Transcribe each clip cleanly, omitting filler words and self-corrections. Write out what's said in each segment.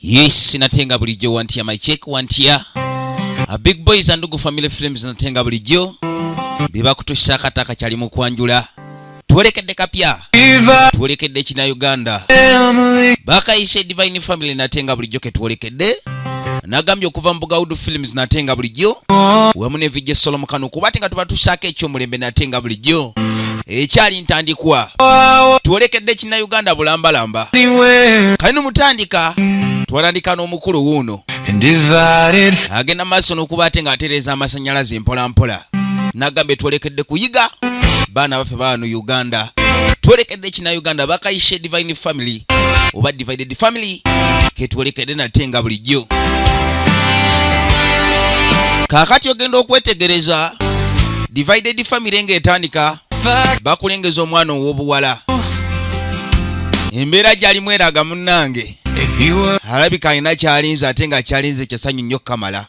Yes, natenga bulijjo wantia my check wantia. Big boys and Ndugu Family Films natenga bulijjo. Biba kutushaka taka chali mu kwanjula. Tuwerekedde kapya. Tuwerekedde kina Uganda. Baka ishe Divine Family natenga bulijjo ke tuwerekedde. Nagambye okuva mbuga Udu Films natenga bulijjo. Wamune vijje Solomon Kanu kubatenga tubatushaka ekyo mulembe natenga bulijjo. Ekyali ntandikwa. Tuwerekedde kina Uganda bulambalamba. Kaino mutandika. Twarandika n'omukulu wuno. Agenda maaso n'okubaate ng'atereeza amasanyalaze mpola mpola. Nagambe twerekedde kuyiga baana baffe baano Uganda. Twerekedde kina Uganda bakayishe Divine Family oba Divided Family ke twerekedde natenga bulijjo. Kaakati ogenda okwetegereza Divided Family ng'etandika bakulengeza omwana ow'obuwala. Embeera gy'alimu eraga munnange. Alabika alina kyalinze ate nga kyalinze kyasanyu nnyo kamala.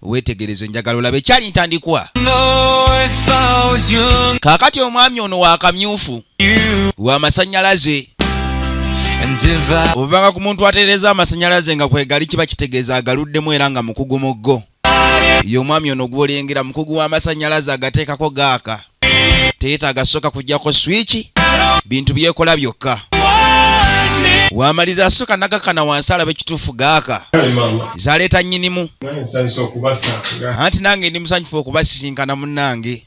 Weetegereze njagala olabe kyali ntandikwa. Kaakati omwami ono wa kamyufu wa masanyalaze. Obanga ku muntu atereeza amasanyalaze nga kwegali kiba kitegeeza agaluddemu era nga mukugu muggo. Ye omwami ono gw'olengera mukugu w'amasanyalaze agateekako gaaka. Teetaaga sooka kuggyako switch bintu byekola byokka. Wamaliza asooka nagakana wansi alabe kituufu gaaka. Zaleeta nnyinimu. Anti nange ndi musanyufu okubasisinkana munnange.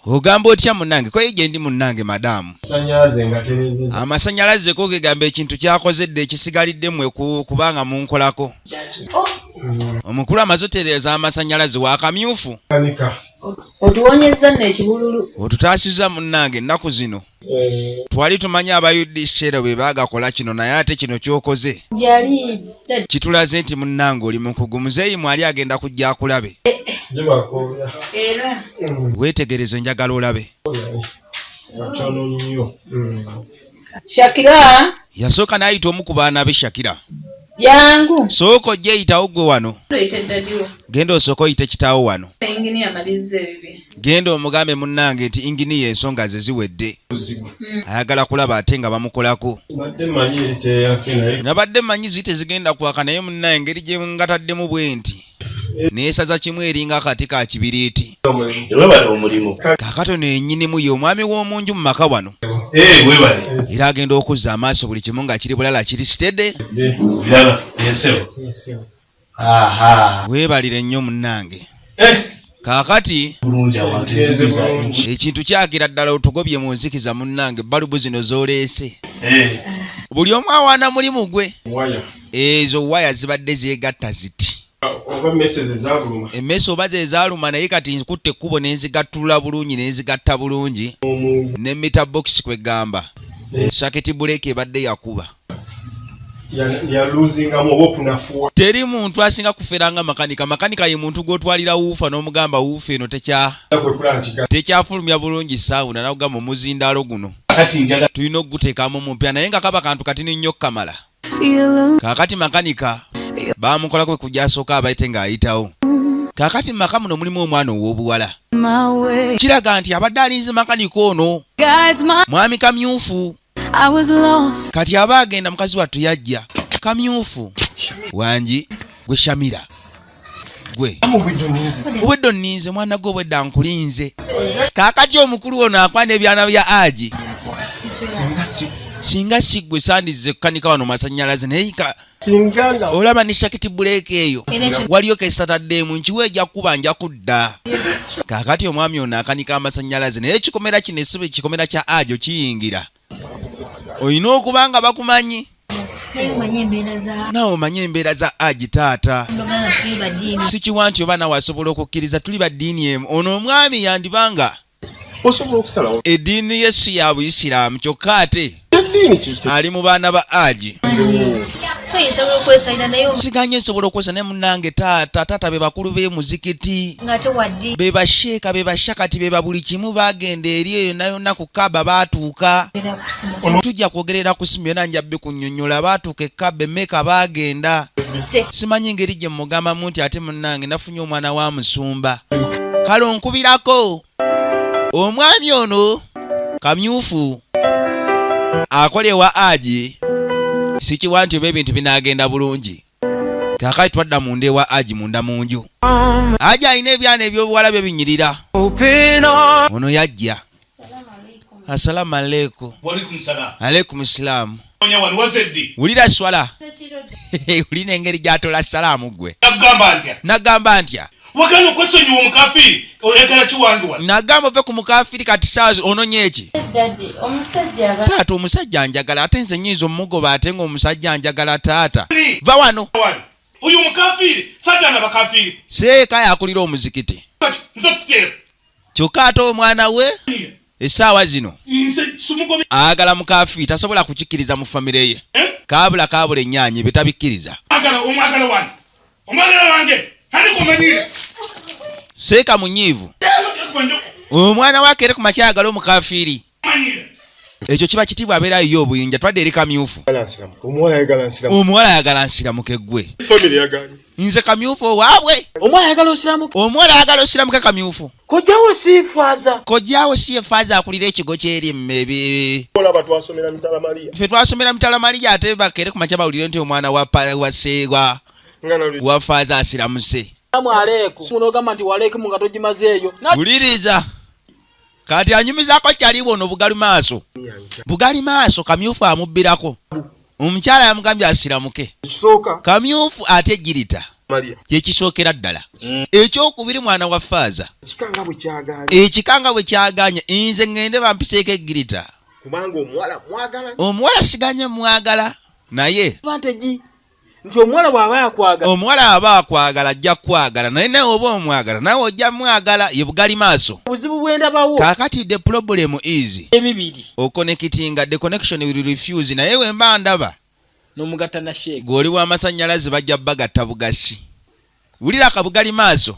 Ogamba otya munnange? Ko ye ndi munnange madamu. Amasanyalaze ko gegamba ekintu kyakozedde ekisigalidde kubanga munkolako. Omukulu amaze otereeza amasanyalaze wa kamyufu. Otuwonyezza n'ekibululu. Otutaasiza munnange ennaku zino. Twali tumanya abayudishera bwe baagakola kino naye ate kino kyokoze. Kitulaze nti munnange oli mukugu muzeeyi mwali agenda kujja akulabe. Weetegereze njagala olabe. Shakira. Yasooka n'ayita omu ku baana be Shakira. Jangu. Sooka ojje eyitawo gwe wano. Genda osooka oyite kitaawo wano. Genda omugambe munnange nti inginiya ensonga ze ziwedde. Ayagala kulaba ate nga bamukolako. Nabadde mmanyi zite zigenda kwaka naye munnange engeri gye ngataddemu bwe nti. Neesaza kimu eringa akati ka kibiriiti. Kaakato nennyinimu ye omwami w'omunju mu maka wano. Era agenda okuzza amaaso buli kimu nga kiri bulala kiri sitedde. Weebalire nnyo munnange. Kaakati ekintu kyakira ddala otugobye mu nzikiza munnange balubu zino z'oleese. Buli omu awaana mulimu gwe. Ezo waya zibadde zeegatta ziti. Emmese oba ze zaaluma naye kati nkutte ekkubo n'enzigattulula bulungi n'enzigatta bulungi. Ne mita box kwegamba. Shaketi buleeki ebadde yakuba. Teri muntu asinga kuferanga makanika. Makanika ye muntu gw'otwalira wuufa n'omugamba wuufa eno tekyafulumya bulungi saawuna n'agamba omuzindaalo guno. Tulina okuguteekamu mupya naye nga kaba kantu katini nnyo kamala. Kaakati makanika baamukola kwe kujja asooka abayite ng'ayitawo. Kaakati maka muno mulimu omwana ow'obuwala. Kiraga nti abadde alinze makanika ono mwami kamyufu. Kati aba agenda mukazi wattu yajja kamyufu wangi gwe Shamira gwe obwedde onninze mwana gwe obwedde ankulinze. Kaakati omukulu ono akwana ebyana bya Aji singa si gwe sandize kukanika wano masanyalaze naye olaba ne shaketi buleeki eyo waliyo kesataddeemu nkiwe ejja kuba nja kudda. Kaakati omwami ono akanika amasanyalaze naye ekikomera kino esibe ekikomera kya Ajo kiyingira. Oyina okuba nga bakumanyi. Nawe omanyi embeera za Aji taata. Sikiwa nti oba nawe asobola okukkiriza tuli ba ddiini emu. Ono omwami yandibanga eddiini ye si ya Buyisiraamu kyokka ate ali mu baana ba Aji. Siganye nsobola okwesa naye munnange taata be bakulu b'emuzikiti. Be basheeka be bashakati be buli kimu bagenda eri eyo nayonna ku Kaaba baatuuka. Tujja kwogerera ku simu yonna njabbe kunnyonnyola baatuuka e Meka bagenda. Simanyi ngeri gye mugambamu nti ate munnange nafunye omwana wa musumba. Kale onkubirako omwami ono kamyufu akole wa Aji sikiwa nti ebintu binagenda bulungi. Kakati twadda munda ewa Aji munda munju. Aji alina ebyana ebyobuwala bye binyirira. Ono yajja. Assalamu alaikum. Walaikum salam. Alaikum salam. Onyawan wazeddi. Wulira swala. Ulina engeri gyatola salaamu gwe. Nagamba ntya. Wakano kwesonyiwa omukafiri oyagala kiwange wano. Nagamba ove ku mukafiri kati saazi ononye eki. Daddy, omusajja Taata omusajja njagala ate nze nnyinza omugoba ate ng'omusajja njagala taata. Va wano. Oyo omukafiri satana bakafiri. Seeka yakulira omuzikiti. Nze tutera. Kyokka ate omwana we essaawa zino Nze sumugobi. agala mukafiri tasobola kukikkiriza mu famire ye. Kaabula ennyaanya bye tabikkiriza. Omwagala wange. Omwagala wange. Hani komanyire. Seeka munyiivu. Omwana wake eri ku makya agala omukafiri. Ekyo kiba kitiibwa abeerayo yo obuyinja twadde eri kamyufu. Omuwala ayagala nsiramuke ggwe. Nze kamyufu owaabwe. Omwana ayagala osiramuke. Omuwala ayagala osiramuke kamyufu. Kojjawo si faaza. Kojjaawo si efaaza akulira ekigo ky'eri mmebi. Ffe twasomera Mutala Mariya ate bakere ku makya bawulire nti omwana wa Seegwa wa faaza asiramuse. Aleeko. Munogamba nti waleekimu nga togimazeeyo. Wuliriza. Kati anyumizaako kyaliwo ono bugali maaso. Bugali maaso kamyufu amubbirako. Omukyala yamugambye asiramuke. Kamyufu ate girita. Kyekisookera ddala. Ekyokubiri mwana wa faaza. Ekikanga bwe kyaganye nze ngende bampiseeko egirita. Omuwala siganye mwagala naye. Nti omuwala bw'aba yakwagala. Omuwala aba akwagala ajja kwagala naye nawe oba omwagala nawe ojja mwagala ye bugali maaso. Obuzibu bwendabawo. Kaakati the problem is. Ebibiri. Okonekitinga the connection will refuse naye we mba ndaba. N'omugatta na sheega. Goli w'amasannyalaze bajja bagatta bugasi. Wulira akabugali maaso.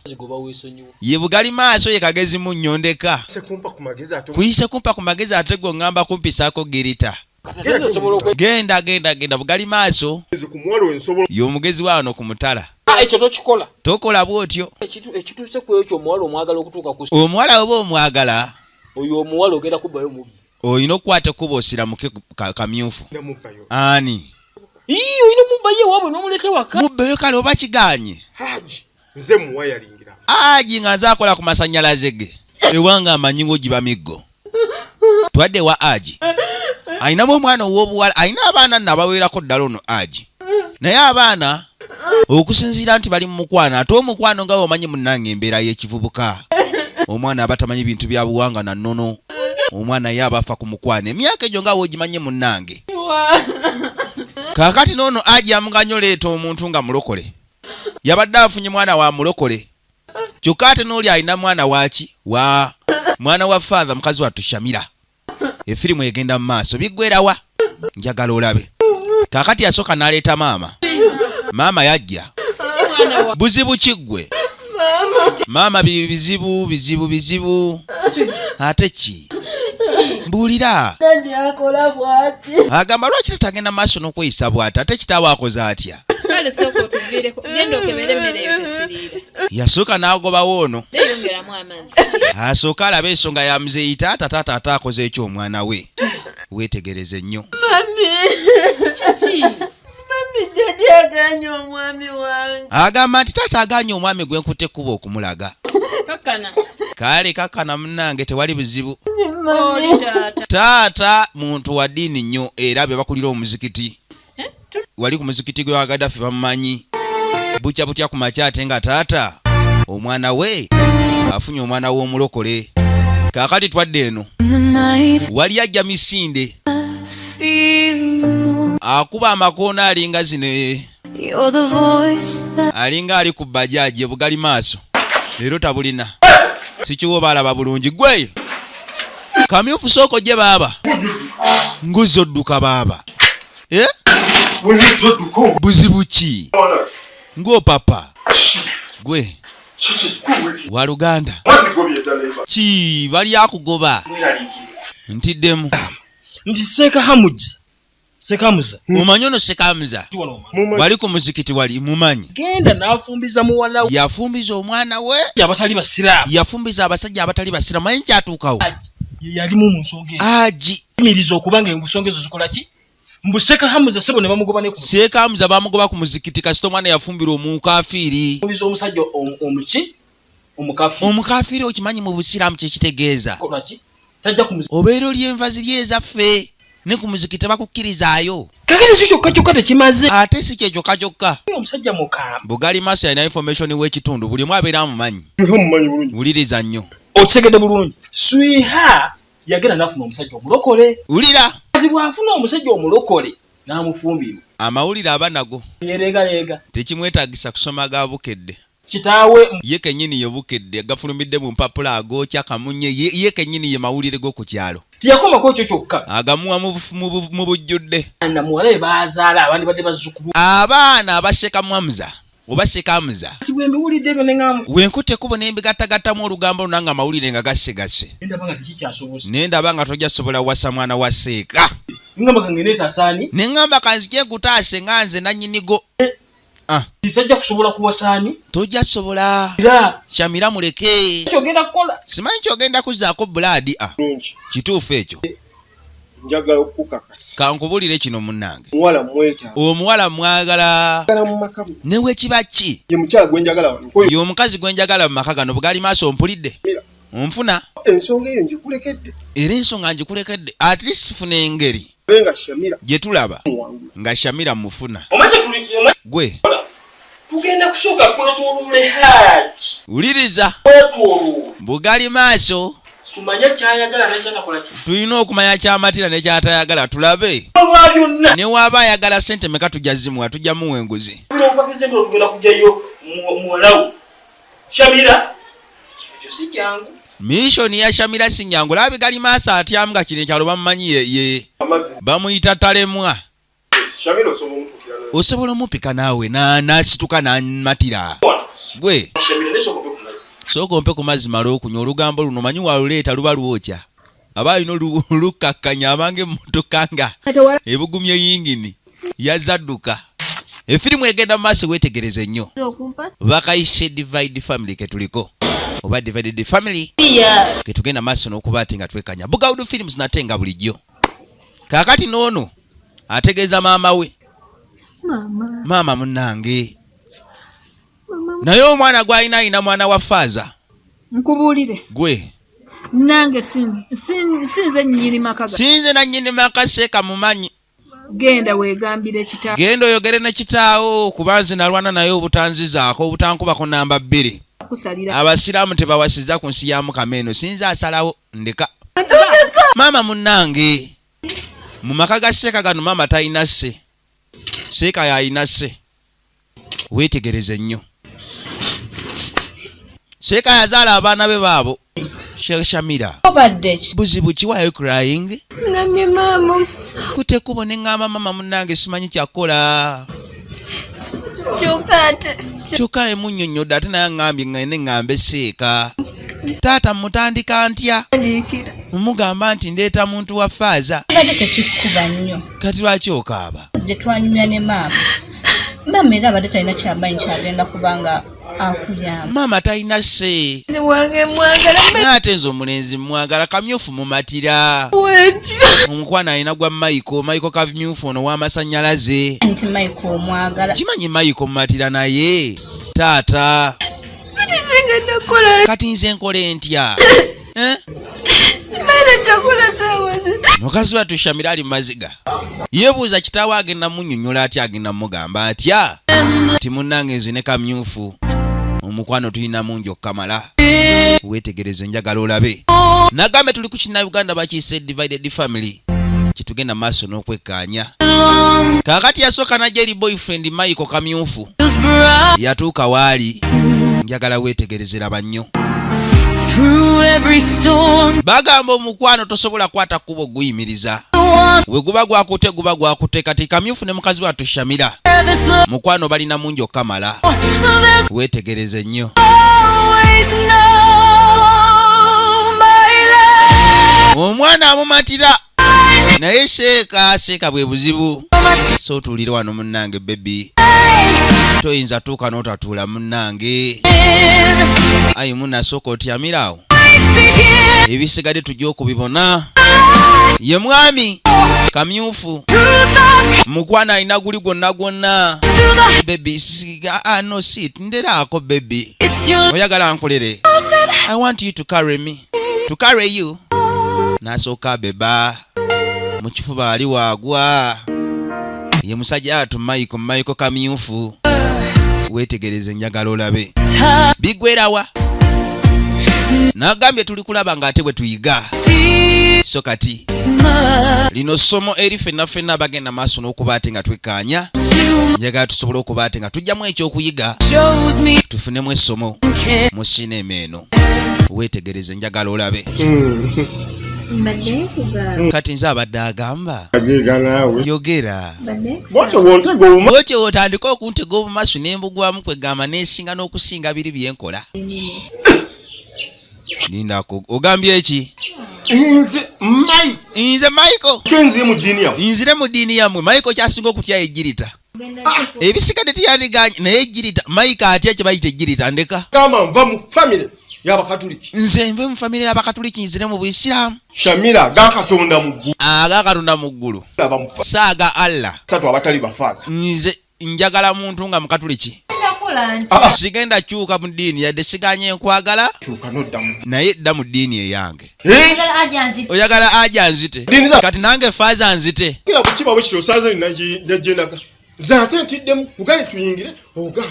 Ye bugali maaso ye kagezi mu nnyondeka. Kuyise kumpa ku magezi ate gwe ngamba kumpisaako girita. Genda bugali maaso. Y'omugezi wano ku mutala. Ekyo tokikola. Tokola bw'otyo. Ekituuse ku ekyo omuwala omwagala okutuuka ku. Omuwala oba omwagala. Oyo omuwala ogenda kubbayo mubbi. Oyina okukwata ekkubo osiramuke kamyufu. Ani? Oyina mubbayo ewaabwe n'omuleka ewaka. Mubbayo kale oba kiganye. Nze muwa yalingira. Aji nga nze akola ku masannyalaze ge. Ewanga amanyingo giba miggo. Twadde wa Aji. Ayinamu omwana ow'obuwala ayina abaana nabaweerako ddala ono Aji. Naye abaana okusinziira nti bali mu mukwano ate omukwano nga omanyi munnange embeera y'ekivubuka. Omwana aba tamanyi bintu bya buwanga na nnono. Omwana ye aba afa ku mukwano emyaka egyo nga woogimanye munnange. Kaakati n'ono Aji amuganya oleeta omuntu nga mulokole. Yabadde afunye mwana wa mulokole. Kyokka ate n'oli alina mwana waaki wa mwana wa father mukazi wattu Shamira. Efirimu egenda mu maaso biggwerawa njagala olabe. Kaakati yasooka n'aleeta maama. Maama yajja. Buzibu kiggwe. Maama bizibu. Ate ki? Mbuulira. Agamba lwaki tatagenda maaso n'okweyisa bw'ati ate kitaawe akoze atya? Yasooka n'agobawo ono. Asooka alaba ensonga ya muzeeyi taata ate akoze ekyo omwana we. Weetegereze nnyo. Agamba nti taata aganye omwami gwe nkutte ekkubo okumulaga. Kale kakkana munnange tewali buzibu. Taata muntu wa ddiini nnyo era be bakulira omuzikiti. Wali ku muzikiti gwe wa Gaddafi bamumanyi. Butya ku makya ate nga taata omwana we afunye omwana w'omulokole. Kaakati twadde eno wali ajja misinde akuba amakoona alinga zino alinga ali ku bajaaji ebugali maaso leero tabulina sikiwo balaba bulungi gweyo kamyufu sooko gye baaba nguzi odduka baaba buzibu ki ng'opapa gwe wa Luganda ki bali akugoba ntiddemu nti Sekamuza omanyi ono Sekamuza wali ku muzikiti wali mumanyi genda n'afumbiza muwala we yafumbiza omwana we abatali basiraamu yafumbiza abasajja abatali basiraamu manyi kyatuukawo yalimu mu nsonga ezo. Aji. Yimiriza okuba ng'ensonga ezo zikola ki? Mbuseka Hamuza sebo ne bamugoba ne ku. Seeka Hamuza bamugoba ku muzikiti kasita omwana yafumbira omukafiiri. Mubizo omusajja omuki? Omukafiiri. Omukafiiri okimanyi mu Busiraamu kye kitegeeza. Kola ki? Tajja ku muzikiti. Obeera olyenva ziri ezaffe ne ku muzikiti bakukkirizaayo. Kakati si kyokka tekimaze. Ate si kye kyokka. Omusajja mukamba. Bugali Maaso yalina information w'ekitundu buli omu abeera amumanyi. Mumanyi bulungi. Wuliriza nnyo. Okitegedde bulungi. Swiha yagenda n'afuna omusajja omulokole. Wulira. Kati bw'afuna omusajja omulokole n'amufumbira. Amawulire aba nago. Yereega. Tekimwetaagisa kusoma ga bukedde. Kitaawe ye kennyini ye bukedde gafulumidde mu mpapula agokya kamunye ye kennyini ye mawulire g'oku kyalo. Tiyakomako ekyo kyokka. Agamuwa mu bujjudde. Na muwala we baazaala abandi badde bazzukulu. Abaana abaseka Hamuza oba Seka Hamuza. Kati bwe mbiwulidde ebyo ne ngamba. Wenkute kubo ne mbigattagattamu olugambo luno nga amawulire nga gasse. Ndaba nga tekikyasobose. Ne ndaba nga tojja sobola wasa mwana wa Seeka. Ngamba kange neetasaani. Ne ngamba kanzije kutaase nga nze nannyinigo. Tajja kusobola kuwasaani. Tojja sobola. Shamira muleke. Kyogenda kukola. Simanyi kyogenda kuzzaako bulaadi. Kituufu ekyo. Njagala okukakasa. Kankubulire kino munnange. Muwala mweta. Omuwala mwagala. Mu maka. Ne wekiba ki? Ye mukyala gwe njagala. Ye omukazi gwe njagala mu maka gano Bugali Maaso ompulidde. Onfuna. Ensonga eyo njikulekedde. Era ensonga njikulekedde. At least funa engeri. Benga Shamira. Gye tulaba. Nga Shamira mufuna. Omaze tuli Gwe. Tugenda kusooka kwetulule haji. Wuliriza. Bugali Maaso. Tumanye kyayagala n'ekyatakola ki. Tulina okumanya ky'amatira n'ekyatayagala tulabe. Ne waba ayagala ssente meka tujja zimuwa tujja muwa enguzi. Tugenda kujjayo muwalawo. Shamira. Ekyo si kyangu. Mishoni ya Shamira si nnyangu. Laba Bugali Maaso atyamu nga kino ekyalo bamumanyi ye. Bamuyita talemwa. Shamira osobola omutukira nawe. Osobola omupika naawe n'asituka n'amatira. Gwe. Shamira nesooka ku mazzi. Sooka ompe ku mazzi mala okunywa olugambo luno manyi waluleeta luba lwokya. Aba alina olukakkanya abange emmotoka nga ebugumye yingini yazadduka. Efirimu egenda mu maaso weetegereze nnyo. Bakayise Divide Family ke tuliko. Oba Divided Family ke tugenda maaso n'okuba ate nga twekanya. Bugawudu Films natenga bulijjo. Kaakati n'ono ategeeza maama we. Maama munnange. Naye omwana gw'alina mwana wa Faaza. Nkubuulire. Gwe. Nange sinze nnyini maka. Sinze na nnyini maka Seeka mumanyi. Genda weegambire kitaawo. Genda oyogere ne kitaawo kuba nze nalwana naye obutanzizaako obutankubako namba 2. Abasiraamu tebawasiza ku nsi ya Mukama eno. Sinze asalawo ndeka. Maama munnange. Mu maka ga Seeka gano maama talina sse. Seeka yalina sse. Weetegereze nnyo. Seeka yazaala abaana be baabo. Shamira. Buzibu ki why are you crying? Namye mama. Kute kubo ne ngamba mama munnange simanyi kyakola. Kyokka emunnyonnyodde ate naye ngambye ngende ngambe Seeka. Taata mutandika ntya? Mumugamba nti ndeeta muntu wa Faaza. Tekikuba nnyo. Kati lwaki okaaba? Gye twanyumya ne maama. Maama era abadde talina kyamaanyi kyagenda kubanga akuyamba. Maama talina sse. Wange mwagala. Ate nze omulenzi mwagala kamyufu mu matira. Omukwana alina gwa Maiko kamyufu ono w'amasannyalaze. Nti Maiko omwagala. Kimanyi Maiko mu matira naye. Taata. Kati nze nkole ntya? Simala kyakula sawazi. Mukazi wattu Shamira ali maziga. Yeebuuza kitaawe agenda munnyonnyola atya agenda mugamba atya? Ti munnange nze ne kamyufu. Omukwano tulina mungi okukamala. Weetegereze njagala olabe. Nagambe tuli ku Kinnayuganda bakiyise Divided Family. Kitugenda maaso n'okwekkaanya. Kaakati yasooka najja eri boyfriend Maiko kamyufu. Yatuuka waali. Njagala weetegerezera bannyo. Bagamba omukwano tosobola kwata kkubo guyimiriza. We guba gwakute kati kamyufu ne mukazi wattu Shamira. Mukwano balina mungi okukamala. Weetegereze nnyo. Omwana amumatira. Naye Seeka bwe buzibu. So tuulire wano munnange baby. Toyinza tuuka n'otatuula munnange. Ayi munasooka otyamiraawo. ebisigadde tujja okubibona. Ye mwami kamyufu mukwana alina guli gwonna. Baby no sit nderaako baby oyagala nkolere. I want you to carry me, to carry you. Nasooka beba mu kifuba ali waagwa. Ye musajja atu Michael kamyufu. Wetegereze njagala olabe bigwerawa. Nagambye tuli kulaba ng'ate bwe tuyiga. So kati lino ssomo eri ffenna bagenda maaso n'okuba ate nga twekkaanya. Njagala tusobole okuba ate nga tujjamu ekyokuyiga tufunemu essomo mu sinema eno. Wetegereze njagala olabe. Kati nze abadde agamba yogera bwotyo otandika okuntega obumaaso n'embugwamu kwegamba neesinga n'okusinga biri byenkola. Nindako ogambye eki? Nze Michael nzire mu ddiini yammwe. Michael kyasinga okutya ejjirita ebisigadde tiyandiganye naye ejjirita. Michael atya kye bayita ejjirita ndeka. Gamba nva mu family y'Abakatuliki. Nze nve mu famire y'Abakatuliki nzire mu Buisiraamu. Shamira gakatonda mu ggulu. Agakatonda mu ggulu saaga Allah. Satu abatali bafaaza. Nze njagala muntu nga Mukatuliki. Sigenda kyuka mu ddiini yadde siganye nkwagala naye dda mu ddiini eyange. Oyagala aja nzite kati nange faaza nzite.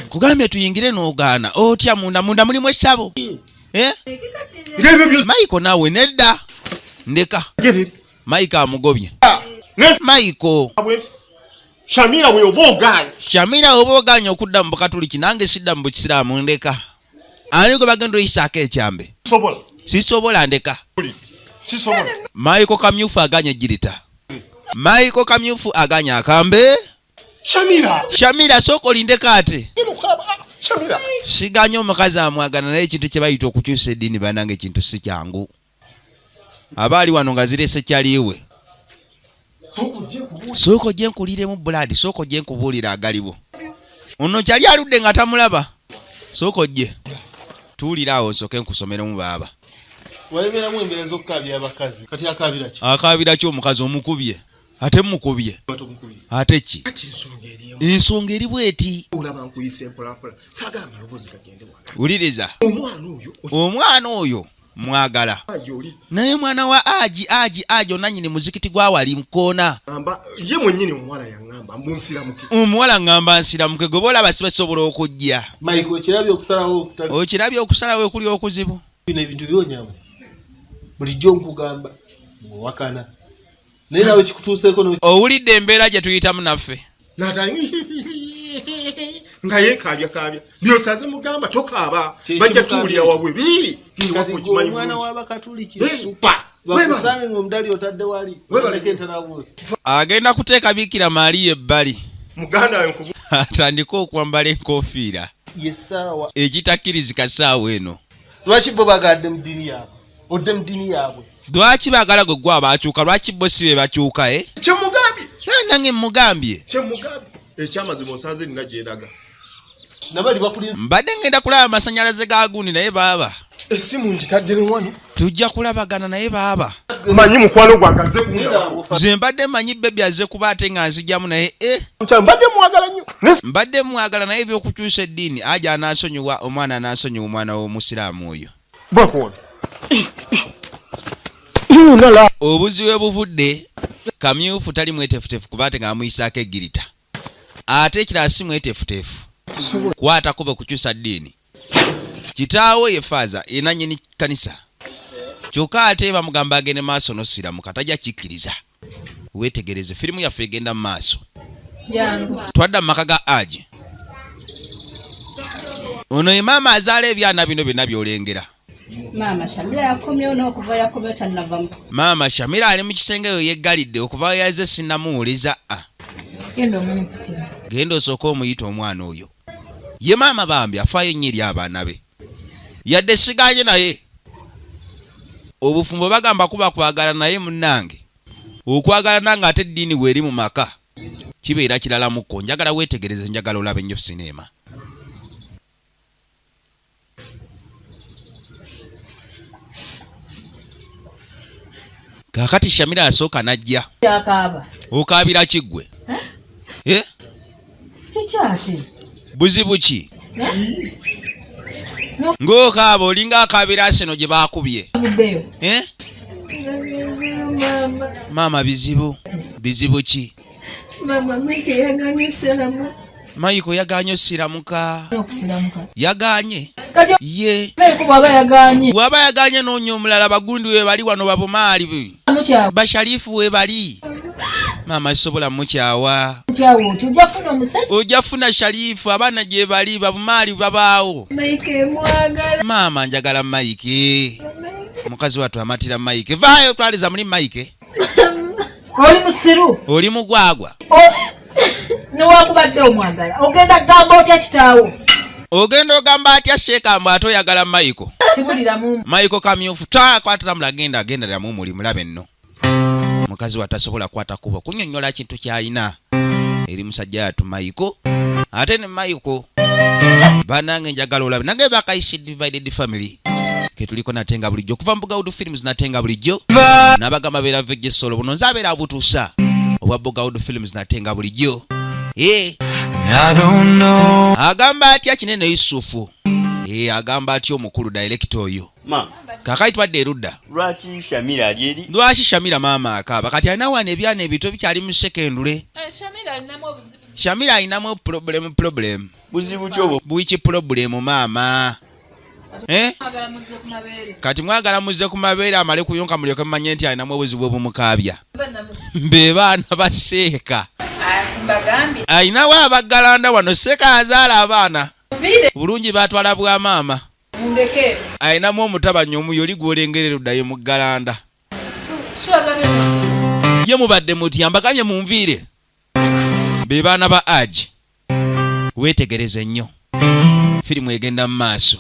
Kugambye tuyingire n'ogaana otya munda mulimu essabo. Michael naawe nedda ndeka. Michael amugobye. Michael Shamira we oboganya. Shamira oboganya okudda mu Bukatuliki nange sidda mu Busiraamu ndeka. Ani gwe bagenda oyisako ekyambe. Sisobola ndeka. Sisobola. Michael kamyufu aganya ejjirita. Michael kamyufu aganya akambe. Shamira soko lindeka ate. Shamira. Siganya omukazi amwagana naye ekintu kye bayita okukyusa eddiini banange ekintu si kyangu. Abaali wano nga zirese kyaliwe. Soko gye nkuliremu buladi, soko gye nkubuulira agaliwo. Ono kyali aludde nga tamulaba. Soko gye tuuliraawo nsooke nkusomeremu baaba. Waleberamu embeera z'okukabya abakazi. Kati akabira ki? Akabira ki omukazi omukubye? Ate mukubye. Ate ki? Ensonga eri bweti. Wuliriza. Omwana oyo mwagala. Naye mwana wa aji onanyini muzikiti gwa wali mkoona. Ye mwennyini omuwala yaŋŋamba mbunsiramuke. Omuwala ŋŋamba nsiramuke gwe boolaba sibasobola okujja. Michael okirabye okusalawo okutali. Okirabye okusalawo okuli okuzibu. Bino ebintu byonyamu. Bulijjo nkugamba wakana. Naye nawe kikutuuseeko owulidde embeera gye tuyitamu naffe. Nga yeekaabya byosaze mugamba tokaaba bajja tuwulira wabwe omwana w'Abakatuliki supa bakusange ng'omudali otadde wali waleke entaraboosi. Agenda kuteeka Bikira Maria ebbali muganda we atandika okwambala enkofiira yesaawa ekitakkirizika ssaawa eno. Lwaki bo bagadde mu ddiini yaabwe odde mu ddiini yaabwe? Lwaki baagala gwe gwa bakyuka? Lwaki bo si be bakyuka? Kyemugambye nange mugambye ekyamazima osanze nina gyendaga. Mbadde ngenda kulaba amasannyalaze ga gundi naye baaba. Essimu ngitadde ne wano. Tujja kulabagana naye baaba. Manyi mukwano gwangaze nze mbadde manyi bebi azze kuba ate nga nzijjamu naye mbadde mwagala nnyo. Mbadde mwagala naye by'okukyusa eddiini aja anaasonyiwa omwana anaasonyiwa omwana w'omusiraamu oyo. Obuzibu buvudde kamyufu tali mwetefutefu kuba ate nga amuyisaako eggirita. Ate ekirala si mwetefutefu kwata kube kukyusa ddiini. Kitaawo ye faaza enanyini kanisa kyokka ate bamugamba agende maaso n'osiramu katajja kikkiriza. Weetegereze firimu yaffe egenda mu maaso. Twadda mu maka ga Aji. Ono ye maama azaala ebyana bino byonna by'olengera. Maama Shamira yakomyewo n'okuva yakomyewo tannava mu kisenge. Maama Shamira ali mu kisenge eyo yeggalidde okuva yaze sinnamuwuliza. Genda osooka omuyita omwana oyo. Ye maama bambi afaayo nnyo eri abaana be. Yadde siganye naye. Obufumbo bagamba kuba kwagala naye munnange. Okwagala nange ate eddiini weeri mu maka. Kibeera kirala mukko. Njagala weetegereze, njagala olabe nnyo sinema. Kakati Shamira asooka najja. Kyakaaba. Okaabira kiggwe. Kikyate. Buzibu ki? Ng'okaaba olinga akaabira Arsenal gye baakubye. Maama bizibu. Bizibu ki? Mama Mike yaganye osiramu. Maiko yaganye osiramuka. Yaganye? Ye. Waba yaganye n'onyo omulala bagundi we bali wano babumaali. Basharifu we bali. Mama sobola mukyawa. Ojafuna Sharifu abaana gye bali babumaali babaawo. Mike mwagala. Mama njagala Mike. Mukazi watu amatira Mike. Vaayo twaliza muli Mike. Oli musiru. Oli mugwagwa. Newakubadde omwagala. Ogenda gamba otya kitaawo. Ogenda ogamba atya Sheeka mbu ate oyagala Mike. Sibuliramu. Mike kamyufu kwatira mulagenda agendera mu muli mulabe nno. Mukazi watasobola kwata kubo kunyonnyola kintu kyalina. Eri musajja atu Mike. Ate ne Mike. Banange njagala olabe. Nange bakayisi divided family. Ketuliko natenga bulijjo kuva Bugawudu Films natenga bulijjo nabagamba beera vegge solo buno nzabeera abutuusa obwa Bugawudu Films natenga bulijjo agamba atya kinene Yusufu agamba atya omukulu director oyo kakati twadde erudda lwaki Shamira alyeri lwaki Shamira maama akaaba kati alina wana ebyana ebito bikyali mu sekendule Shamira alinamu problem buzibu ki obwo bwiki problem maama Kati mwagala muzze ku mabeere amale kuyonka mulyoke mumanye nti alinamu obuzibu obumukaabya. Be baana ba Seeka. Ayinawo abaggalanda wano Seeka azaala abaana. Bulungi baatwala bwa maama. Ayinamu omutabanyi omu yoli gw'olengerera oddayo mu ggalanda. Ye mubadde mutya mbaganye munviire. Be baana ba Aji. Weetegereze nnyo. Firimu egenda mu maaso.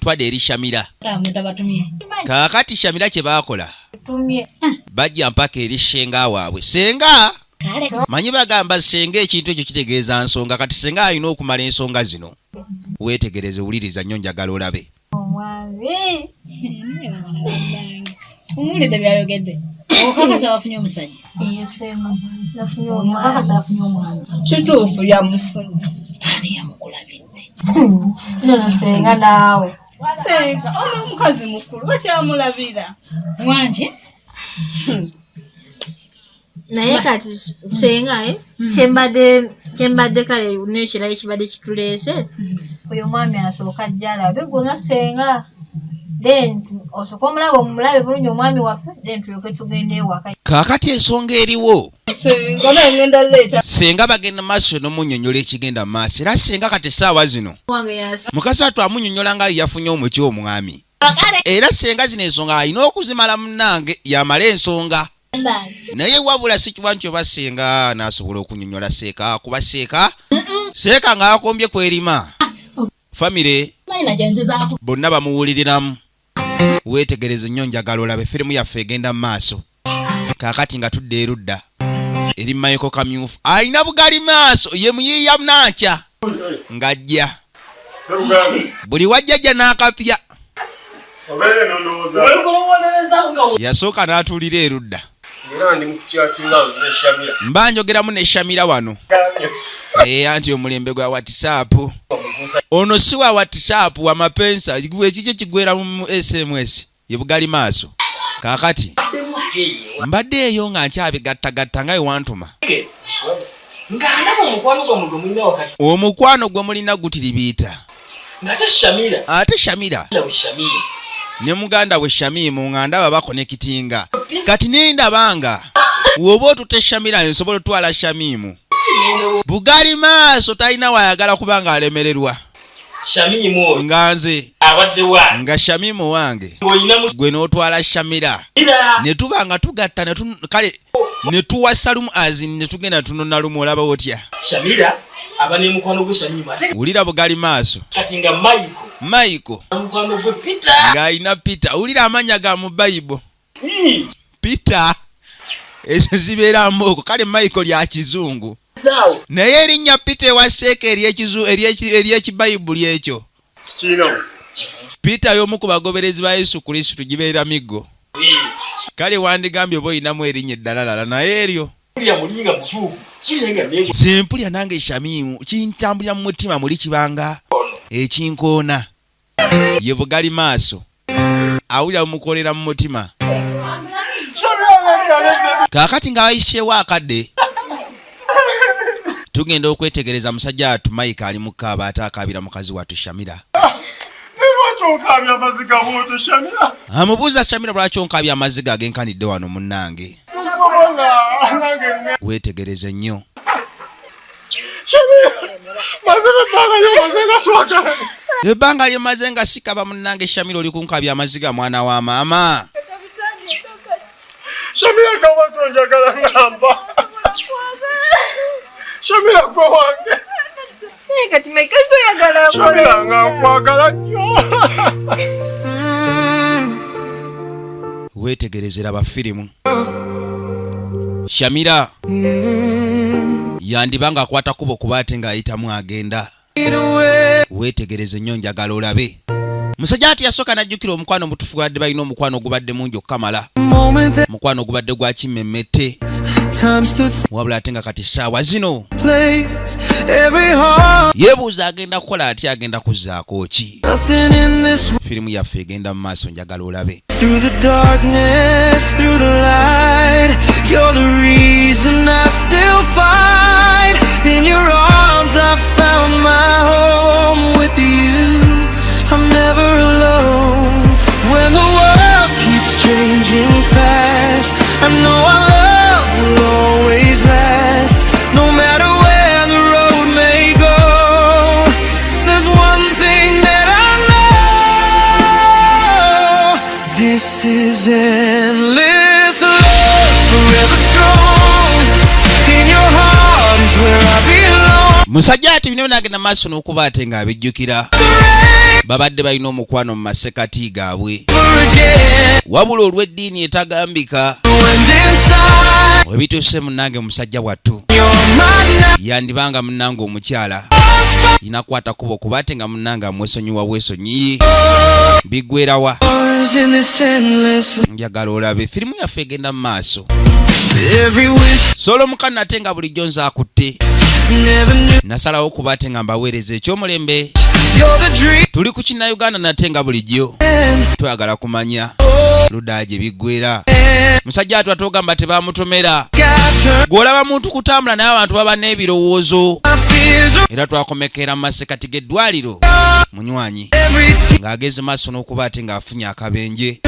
Twadde eri Shamira. Kakati Shamira kye baakola. Bajja mpaka eri Ssenga waabwe. Ssenga manyi bagamba Ssenga ekintu ekyo kitegeeza nsonga kati Ssenga alina okumala ensonga zino. Weetegereze wuliriza nnyo njagala olabe. Umulidde byayogedde. Okakasa wafunye omusajja. Iyo Ssenga. Nafunye omwana. Kituufu yamufunye. Ani yamukulabidde? Nno Ssenga naawe. Ssenga ono omukazi mukulu bakyamulabira. Wanje? Naye kati Ssenga kyembadde kale n'ekirayi kibadde kituleese. Oyo mwami asooka ajja alabe gwe nga Ssenga. Then osooka omulaba omulabe bulungi omwami waffe then tulyoke tugende ewaka. Kaakati ensonga eriwo. Ssenga n'engenda leeta. Ssenga bagenda maaso n'omunnyonnyola ekigenda mu maaso era Ssenga kati essaawa zino. Mukazi atu amunnyonnyola nga yafunye omuki omwami. Era Ssenga zino ensonga alina okuzimala munnange yamala ensonga. Naye wabula si kiba nti oba Ssenga n'asobola okunnyonnyola Seeka kuba Seeka ng'akombye kwerima. Famire bonna bamuwuliriramu. Weetegereze nnyo njagala olabe firimu yaffe egenda mu maaso. Kaakati nga tudde erudda eri Michael Kamyufu alina bugali maaso ye muyiiya nakya ng'ajja buli wajjajja n'akapya yasooka n'atuulira erudda mba njogeramu ne Shamira wano anti omulembe gwa WhatsApp ono si wa WhatsApp wa mapensa ekikye kigwera mu SMS ye bugali maaso. Kaakati mbadde eyo nga nkyabigattagatta nga ewantuma omukwano gwe mulina gutiribiita ate Shamira ne muganda we Shamimu nga ndaba bakonekitinga kati nendabanga woba otute Shamira nsobola otwala Shamimu bugali maaso talina wayagala kubanga alemererwa Shamimu nga nze abaddewa nga Shamimu wange gwe n'otwala Shamira ne tuba nga tugatta kale ne tuwa Salumu azin ne tugenda tunona lumu olaba otya Shamira abane mukwano gwe Shamimu ulira bugali maaso kati nga Michael mukwano gwe Peter nga ayina Peter ulira amanya ga mu Bible Peter ezo zibeera mboko kale Michael lya kizungu naye erinnya Peter wa Seeka ery'ekibayibuli ekyo Peter y'omu ku bagoberezi ba Yesu Kristo gibeera miggo kale wandigambye oba oyinamu erinnya eddalalala naye eryo Mpulya mulinga mutuufu. Kiyenga nenga. simpulya nange Shamimu kintambulira mu mutima muli kibanga ekinkoona ye bugali maaso awulira mukolera mu mutima kaakati ng'ayisheewo akadde tugenda okwetegereza musajja watu Mike ali mu kaaba ate akaabira mukazi watu Shamira. Onkabya amaziga bw'otyo Shamira. Amubuuza Shamira lwaki onkabya amaziga agenkanidde wano munnange. Weetegereze nnyo. Ebbanga lyemaze nga sikaba munnange Shamira oli kunkabya amaziga mwana wa maama. Shamira kawato njagala ngamba. Shamira gwe wange. Kati Mike soyagala nkole. Shamira nga nkwagala nnyo. Weetegerezera bafirimu. Shamira yandibanga akwata kubo kuba ate ng'ayitamu agenda. Weetegereze nnyo njagala olabe. Musajja ati yasooka n'ajjukira omukwano mutufu gwadde balina omukwano ogubadde mungi okukamala. Mukwano ogubadde gwa kimmemmette. Wabula ate nga kati essaawa zino yeebuuza agenda kukola ati agenda kuzzaako ki. Firimu yaffe egenda mu maaso njagala olabe. Through the darkness, through the light, you're the reason I still fight. In your arms I found my home. With you I'm never alone. When the world keeps changing fast, I know our love will always last. No matter where the road may go, there's one thing that I know. This is endless love, forever strong. In your heart is where I belong. Musajja ati bino nagenda maaso n'okuba ate ng'abijjukira. Babadde balina omukwano mu masekati gaabwe. Wabula olw'eddiini etagambika. Webituuse munnange musajja wattu. Yandibanga munnange omukyala. Inakwata kubo kuba ate nga munnange amwesonyiwa bwesonyiyi. Biggwerawa. Njagala olabe firimu yaffe egenda mu maaso. Solo mukana ate nga bulijjo nze akutte. Nasalawo kuba ate nga mbaweereza ekyomulembe. Tuli ku Kinnayuganda nate nga bulijjo. Twagala kumanya ludda gye biggwera. Musajja atu atogamba tebamutomera. Gw'olaba muntu kutambula naye abantu baba n'ebirowoozo. Era twakomekera mu masekati g'eddwaliro munywanyi ng'ageze maaso n'okuba ate ng'afunye akabenje.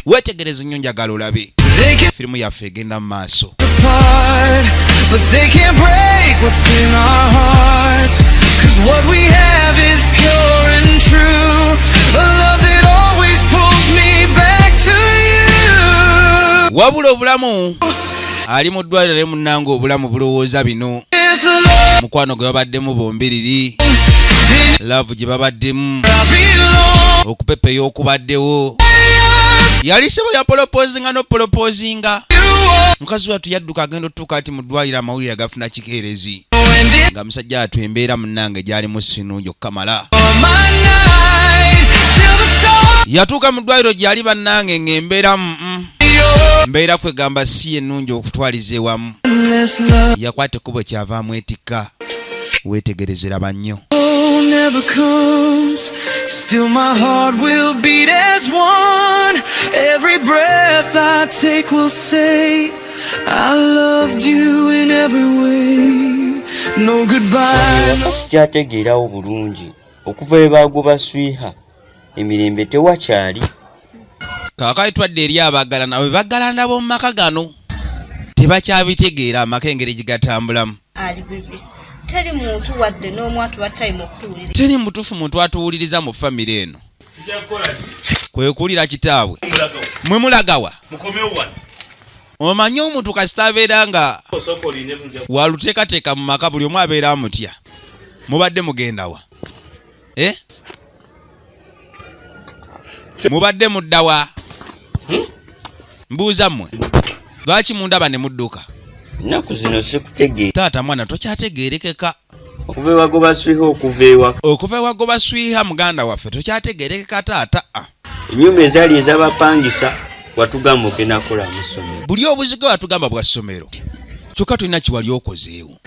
Weetegereze nnyo njagala olabe firimu yaffe egenda mu maaso. But they can't break what's in our hearts, 'cause what we have is pure and true, a love that always pulls me back to you. Wabula obulamu ali mu ddwaliro ne munnange obulamu bulowooza bino. Mukwano gwe babaddemu bombiriri, laavu gye babaddemu, okupepeya okubaddewo. Yali sebo ya polopozinga no polopozinga. Mukazi watu yadduka agenda otuuka ati mu ddwaliro amawulire agafuna kikeerezi. Nga musajja atu embeera munnange gyali mu sinungi okukamala. Yatuuka mu ddwaliro gyali bannange ng'embeera mbeera kwegamba si ennungi okutwaliza ewamu. Yakwata ekkubo kyavaamu etikka. Weetegerezera bannyo. Never comes, still my heart will beat as one. Every breath I take will say I loved you in every way. No goodbye. Sikyategeerawo bulungi okuva ebaago baswiha emirembe tewakyali. Kaakati twadde eri abaagalana bwe bagalana b'omu maka gano tebakyabitegeera amaka engeri gye gatambulamu. Ali bibi. Teri muntu wadde n'omu atuwa time okutuwuliriza. Teri mutuufu muntu atuwuliriza mu famire eno. Kwe kuwulira kitaabwe. Mwe mulagawa. Omanyi omuntu kasita abeera nga waluteekateeka mu maka buli omu abeera amutya. Mubadde mugendawa. Mubadde muddawa. Mbuuza mmwe. Lwaki mundaba ne mudduka? Nnaku zino sikutegeera. Taata mwana tokyategeerekeka. Okuva ewagoba swiha okuva ewaka. Okuva ewagoba swiha muganda waffe tokyategeerekeka taata. Ennyumba ezaali ez'abapangisa watugamba ogenda kola mu ssomero. Buli obuzigo watugamba bwa ssomero. Kyokka tulina kiwali okozeewo.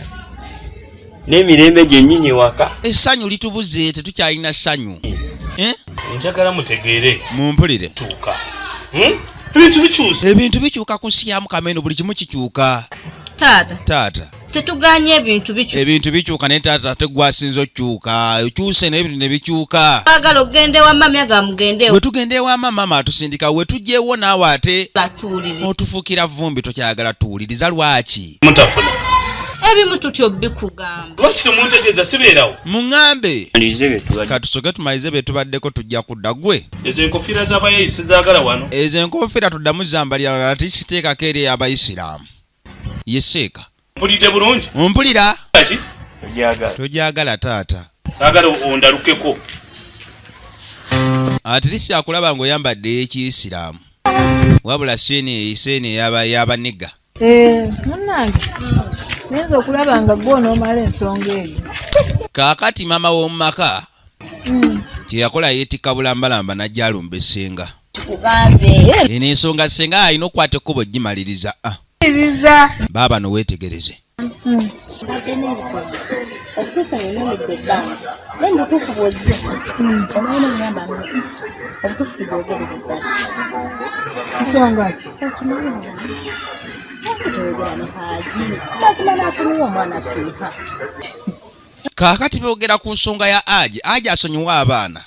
N'emirembe gyennyini waka. Essanyu litubuze tetukyalina ssanyu. Njagala mutegeere. Mumpulire. Kyuka. Ebintu bikyusa. Ebintu bikyuka ku nsi ya Mukama eno buli kimu kikyuka. Taata. Tetuganye ebintu bikyuka. Ebintu bikyuka naye taata tegwasinza okyuka. Okyuse n'ebintu ne bikyuka. Twagala ogende wa mami agamugendewo. Bwe tugende wa mama atusindika we tujjeewo naawe ate. Batuulire. Otufuukira vumbi tokyagala tuwuliriza lwaki? Mutafuna. Ebimu tutyo bikugamba. Lwaki temuntegeeza sibeerawo? Muŋŋambe. Katusoke tumalize be tubaddeko tujja kudda gwe. Ezo enkofiira z'abayayisi zaagala wano. Ezo enkofiira tuddamu zambalira ate siteekako eri Abayisiraamu. Yeseeka. Mpulidde bulungi? Ompulira? Kati? Togyagala taata. Saagala ondalukeko. Ate lisi akulaba ng'oyambadde ekiyisiraamu. Wabula seeni y'abaniga. Munnange. Nyenza okulaba nga gwe onoomala ensonga eyo. Kaakati maama w'omu maka kye yakola yeetikka bulambalamba n'ajja alumba essenga. Eno ensonga senga alina okukwata ekkubo gimaliriza. Baaba no weetegereze. Kaakati boogera ku nsonga ya Aji asonyiwa abaana.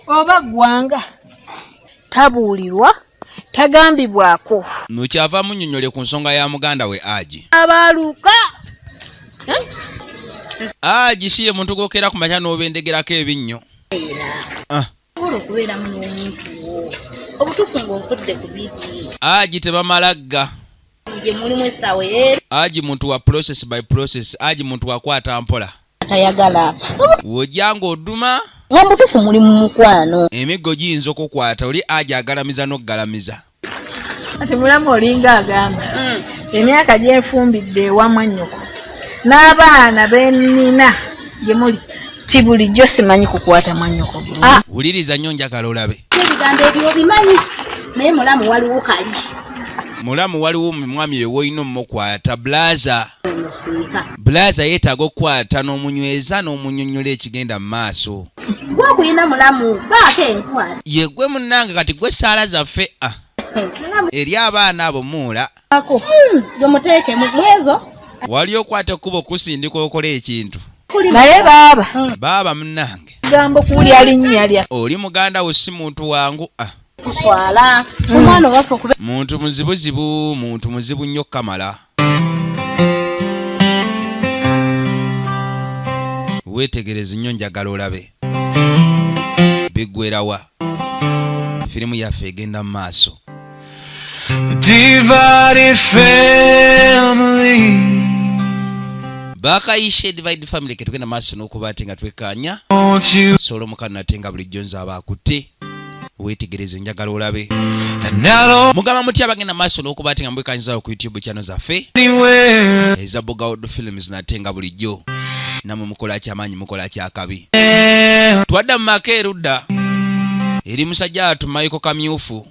Oba gwanga tabuulirwa tagambibwako. Nokyava munnyonnyole ku nsonga ya muganda we Aji. Abaaluka. Aji si ye muntu gwokera ku makya n'obendegerako ebinnyo. Okubeera mu omuntu wo. Obutuufu ng'ovudde ku biki. Aji tebamalagga. Gye mulimu essaawa eri. Aji muntu wa process by process. Aji muntu wakwata mpola. Tayagala. Wojja ng'oduma. Nga mutuufu muli mu mukwano. Emiggo giyinza okukwata oli Aji agalamiza n'okgalamiza. Ati mulamu olinga agamba. Emyaka gyefumbidde ewa mwannyoko. N'abaana bennina gye muli. Ti bulijjo simanyi kukwata mwannyoko. Wuliriza nnyo njagala olabe. Ebigambo ebyo obimanyi. Naye mulamu waliwo kali. Mulamu waliwo mwami we woyina omukwata Blaza yeetaaga okukwata n'omunyweza n'omunyonnyola ekigenda mu maaso. Gwe kuyina mulamu baako enkwata. Ye gwe munnange kati gwe saala zaffe eri abaana abo muula. Gyomuteeke mu bwezo. Wali okwata ekkubo kusindika okola ekintu. Naye baaba munnange. Gambo kuulya linnya lya. Oli muganda wo si muntu wangu. Kuswala. Omwana waffe okube. Muntu muzibuzibu, muntu muzibu nnyo kamala. Weetegereze nnyo njagala olabe. Biggwerawa. Firimu yaffe egenda mu maaso. Divided family. Bakayishe Divided Family ke tugenda maaso n'okuba ate nga twekkaanya. Solo mukana nate nga bulijjo nzaaba akutte. Weetegereze njagala olabe. Mugamba mutya abagenda maaso n'okuba ate nga mwekkaanyizaawo ku YouTube channel zaffe. Eza Bugawudu Films nate nga bulijjo. Namwe mukola kyamaanyi mukola kyakabi. Twadda mu maka erudda. Eri musajja atu Michael Kamyufu.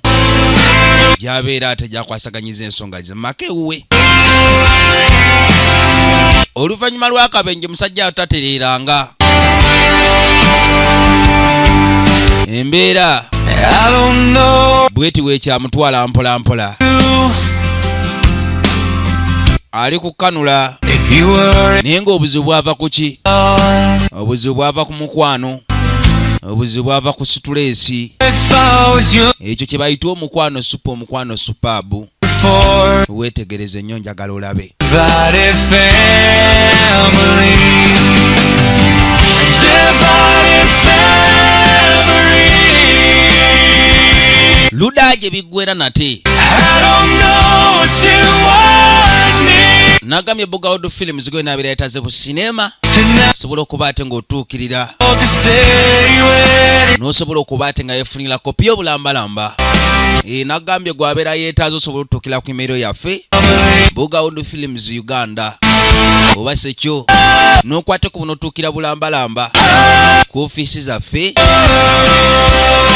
Jabeera ate jakwasaganyiza ensonga ze maka ewuwe. Oluvannyuma lw'akabenje musajja atatereeranga. Embeera bweti weekyamutwala mpola mpola. Ali kukanula naye ng'obuzibu bwava ku ki? Obuzibu bwava ku mukwano. Obuzibu bwava ku situleesi. Ekyo kye bayita omukwano supu, omukwano supaabu. Weetegereze nnyo njagala olabe. Luda gye biggwera nate. Nagambye Bugawudu Films gwe nabeera yetaze bu sinema. Sobola okuba ate ng'otuukirira. N'osobola okuba ate nga yeefunira kopi y'obulambalamba. Nagambye gwabeera yeetaaze osobola okutuukira ku imero yaffe Bugawudu Films Uganda. oba sekyo n'okwateko bunotuukira bulambalamba ku ofiisi zaffe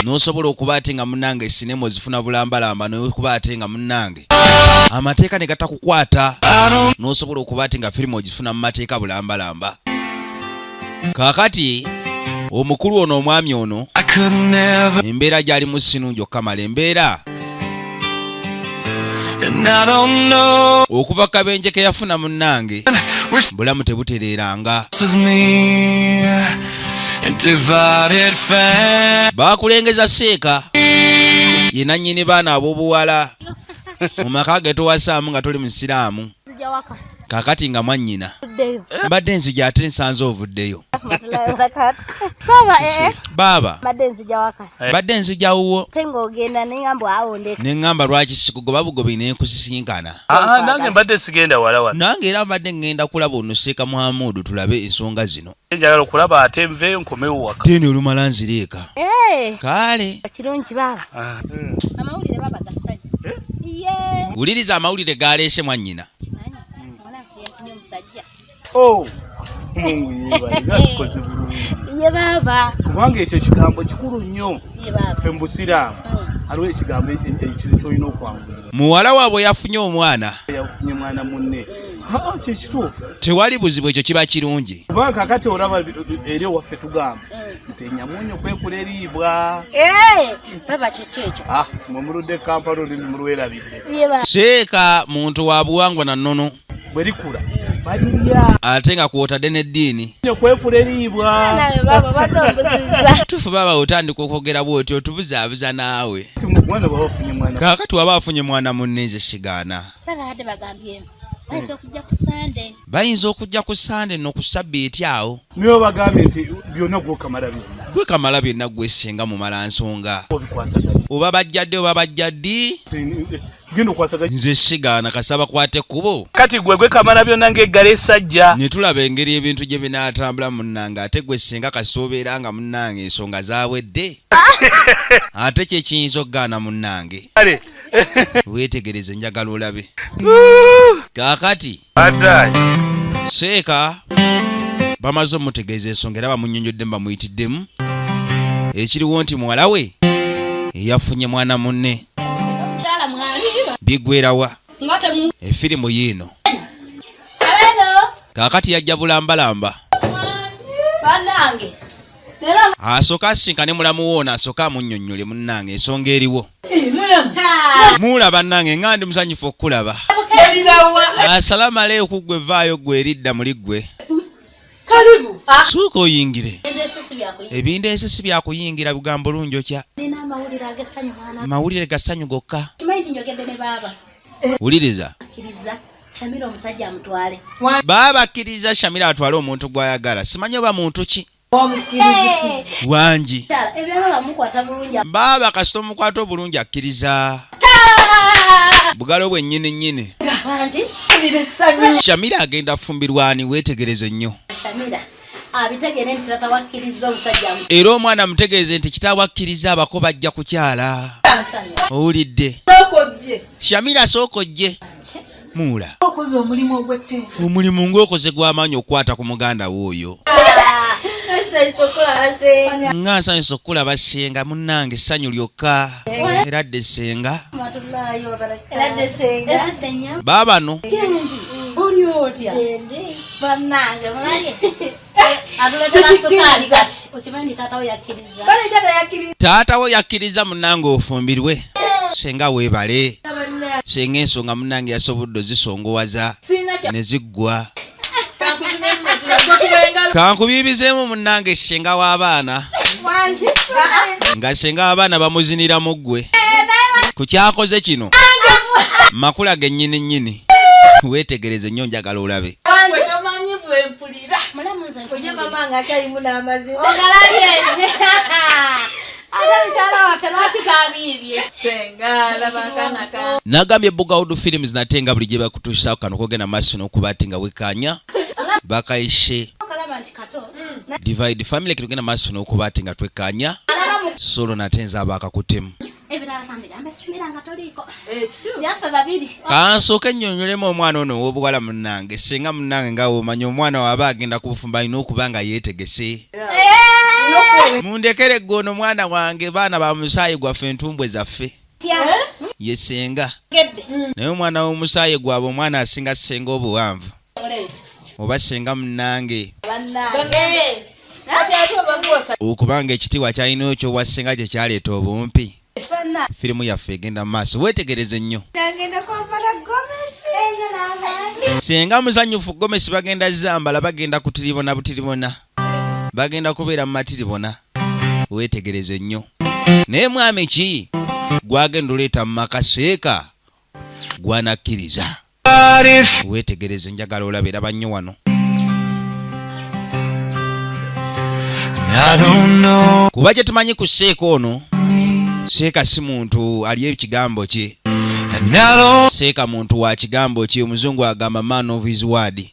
n'osobola okuba ate nga munnange sinema ozifuna bulambalamba n'okuba ate nga munnange amateeka ne gatakukwata n'osobola okuba ate nga firimu ogifuna mu mateeka bulambalamba. Kaakati omukulu ono omwami ono embeera gy'alimu sinungi okamala embeera okuva kabenje ke yafuna munnange bulamu tebutereeranga. Baakulengeza seeka ye nannyini baana ab'obuwala mu maka ge towasaamu nga toli musiraamu. Kaakati nga mwannyina mbadde nzija ate nsanze ovuddeyo. Baaba mbadde nzija wuwo neŋŋamba lwaki sikugoba bugobi nenkusisinkana. Nange mbadde sigenda wala. Nange era mbadde ngenda kulaba ono Seeka Muhammadu tulabe ensonga zino. Njagala okulaba ate nveeyo nkomewo waka. Teni olumala nziriika. Kale kirungi baba. Amawulire baba gasajja. wuliriza amawulire galeese mwannyina. Oh, Mungu yebale gakoze bulungi. Ye baba. Kubanga ekyo kigambo kikulu nnyo. Ye baba. Ffe mbusiraamu. Aliwo ekigambo ekyo kyolina okwangulira. Muwala waabwe yafunye omwana. Yafunye mwana munne. Kituufu. Tewali buzibu, ekyo kiba kirungi. Kubanga kakati olaba eri ewaffe tugamba nti enyamunyo kwekula eriibwa. Baba kyekyo. Mumuludde Kampala oli mulwerabidde. Seeka muntu wa buwangwa na nnono. Bwe likula balirya ate nga kwotadde n'eddiini. Kwekula eriibwa. Baba badongoziza. Tufu baba otandika okwogera bw'oti otubuzaabuza naawe. Mwana baba afunye mwana. Kaakati waba afunye mwana munne nze sigaana. Baba badde bagambyemu. Bayinza okujja ku Sande. Bayinza okujja ku Sande n'oku Sabbiiti awo. Nibo bagambye nti byonna gwokamala byonna. Gwe kamala byonna gwe senga mumala nsonga. Oba bajjadde oba bajjaddi. Nze sigaana kasaba kwate kubo. Kati gwe kamala byonna ng'eggala esajja. Ne tulaba engeri ebintu gye binaatambula munnange ate gwe senga kasoobeera nga munnange ensonga zaawedde. Ate kye kiyinza okugaana munnange. Weetegereze njagala olabe. Kaakati Seeka bamaze omutegeeza ensonga era bamunnyonnyodde bamuyitiddemu ekiriwo nti muwala we yafunye mwana munne. Bigwerawa efirimu yiino. Kaakati yajja bulambalamba. Asooka asinkane mulamu woona asooka amunnyonnyole munnange ensonga eriwo. Muula bannange nga ndi musanyufu okukulaba. Asalamu aleikum gwe vaayo gwe eridda muli ggwe. Suuka oyingire. Ebindeese si byakuyingira bigambo lungi okya. Mawulire ga ssanyu gokka. Wuliriza. Baaba akkiriza Shamira atwale omuntu gw'ayagala. Simanyi oba muntu ki? Wangi. Baaba kasita omukwata obulungi akkiriza. Bugalo bwe nnyini. Shamira agenda kufumbirwani, weetegereze nnyo. Abitegere nti tata wakkiriza omusajja. Era omwana mutegeeze nti kitaawe akkiriza abako bajja kukyala. Owulidde? Shamira sooka ojje. Muula. Okoze omulimu ogw'ettendo. Omulimu ng'okoze gw'amaanyi okwata ku muganda w'oyo. Nga nsanyusa okulaba senga munnange essanyu lyokka. Era dde senga. Baabano. Oli otya? Bannange mulage. Taata wo yakkiriza munnange ofumbirwe. Senga weebale. Senga ensonga munnange yasobodde ozisongowaza ne ziggwa. Kankubiibizeemu munnange senga w'abaana. Nga senga w'abaana bamuziniramu ggwe. Ku kyakoze kino makula ge nnyini. Weetegereze nnyo njagala olabe. Nagambye Bugawudu Films nate nga buli gye bakutuusaako kano kogenda maaso n'okuba ati nga wekkaanya bakayishe Divide Family kitugenda maaso n'okuba ati nga twekkaanya Solo nate nze abaakakutemu. kansooke nnyonnyolemu omwana ono ow'obuwala munnange singa munnange nga womanya omwana waba agenda ku bufumbo alina okuba nga yeetegese mundekere gwe ono mwana wange baana ba musaayi gwaffe entumbwe zaffe ye senga naye omwana w'omusaayi gwabwe omwana asinga senga obuwanvu oba senga munnange okubanga ekitiibwa kyalina ekyowa senga kye kyaleeta obumpi firimu yaffe egenda mu maaso weetegereze nnyo senga muzanyufu gomesi bagenda zambala bagenda kutiribona butiribona bagenda kubeera mu matiribona weetegereze nnyo naye mwami ki gwagenda oleeta mu maka seeka gwanakkiriza weetegereze njagala olabeera bannyo wano kuba kye tumanyi ku seeka ono seeka si muntu ali ekigambo kye seeka muntu wa kigambo kye omuzungu agamba man of his word